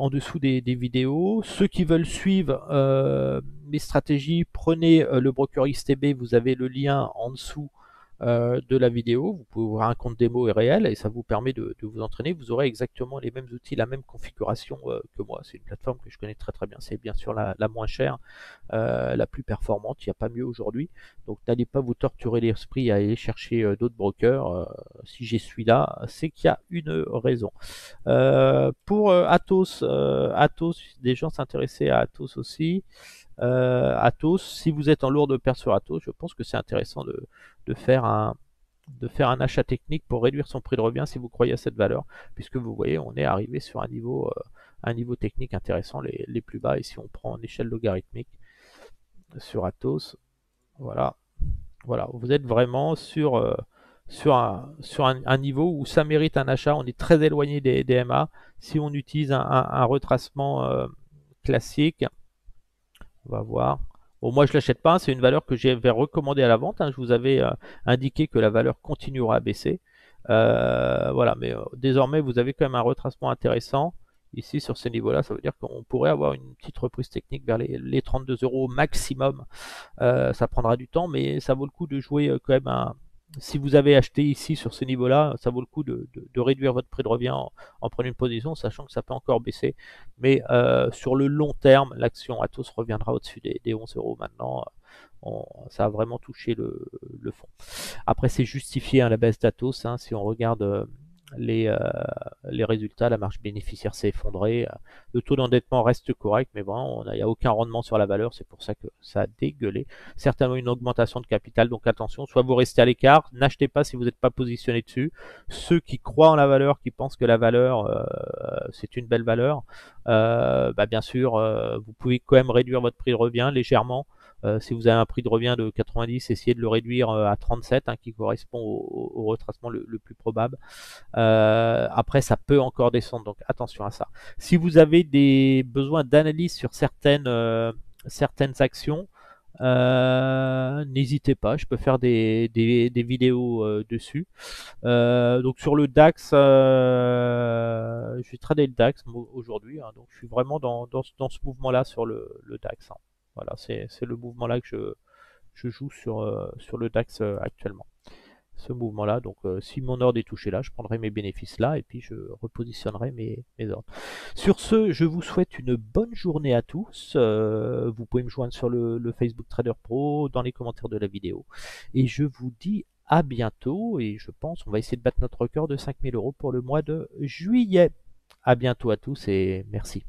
dessous des vidéos. Ceux qui veulent suivre mes stratégies, prenez le broker XTB. Vous avez le lien en dessous de la vidéo. Vous pouvez ouvrir un compte démo et réel et ça vous permet de vous entraîner. Vous aurez exactement les mêmes outils, la même configuration que moi. C'est une plateforme que je connais très très bien. C'est bien sûr la moins chère, la plus performante. Il n'y a pas mieux aujourd'hui. Donc n'allez pas vous torturer l'esprit à aller chercher d'autres brokers. Si j'ai celui-là, c'est qu'il y a une raison. Pour Athos, des gens s'intéressaient à Athos aussi. Athos, si vous êtes en lourde paire sur Athos, je pense que c'est intéressant de faire de faire un achat technique pour réduire son prix de revient si vous croyez à cette valeur, puisque vous voyez, on est arrivé sur un niveau technique intéressant, les plus bas. Et si on prend en échelle logarithmique sur Atos, voilà, voilà, vous êtes vraiment sur un niveau où ça mérite un achat. On est très éloigné des MA. Si on utilise un retracement classique, on va voir. Bon, moi, je ne l'achète pas. C'est une valeur que j'avais recommandée à la vente, hein. Je vous avais indiqué que la valeur continuera à baisser. Voilà, mais désormais, vous avez quand même un retracement intéressant. Ici, sur ces niveaux-là, ça veut dire qu'on pourrait avoir une petite reprise technique vers les 32 euros maximum. Ça prendra du temps, mais ça vaut le coup de jouer quand même si vous avez acheté ici sur ce niveau-là, ça vaut le coup de réduire votre prix de revient en prenant une position, sachant que ça peut encore baisser. Mais sur le long terme, l'action Atos reviendra au-dessus des 11 euros maintenant. Ça a vraiment touché le fond. Après, c'est justifié, hein, la baisse d'Atos. Hein, si on regarde les, euh, les résultats, la marge bénéficiaire s'est effondrée. Le taux d'endettement reste correct, mais bon, il n'y a aucun rendement sur la valeur. C'est pour ça que ça a dégueulé. Certainement une augmentation de capital, donc attention, soit vous restez à l'écart, n'achetez pas si vous n'êtes pas positionné dessus. Ceux qui croient en la valeur, qui pensent que la valeur, c'est une belle valeur, bah bien sûr, vous pouvez quand même réduire votre prix de revient légèrement. Si vous avez un prix de revient de 90, essayez de le réduire à 37, hein, qui correspond au retracement le plus probable. Après, ça peut encore descendre, donc attention à ça. Si vous avez des besoins d'analyse sur certaines actions, n'hésitez pas, je peux faire des vidéos dessus. Donc sur le DAX, je vais trader le DAX aujourd'hui, hein, donc je suis vraiment dans ce mouvement-là sur le DAX, hein. Voilà, c'est le mouvement-là que je joue sur le DAX actuellement. Ce mouvement-là, donc si mon ordre est touché là, je prendrai mes bénéfices là et puis je repositionnerai mes ordres. Sur ce, je vous souhaite une bonne journée à tous. Vous pouvez me joindre sur le Facebook Trader Pro, dans les commentaires de la vidéo. Et je vous dis à bientôt et je pense on va essayer de battre notre record de 5000 euros pour le mois de juillet. À bientôt à tous et merci.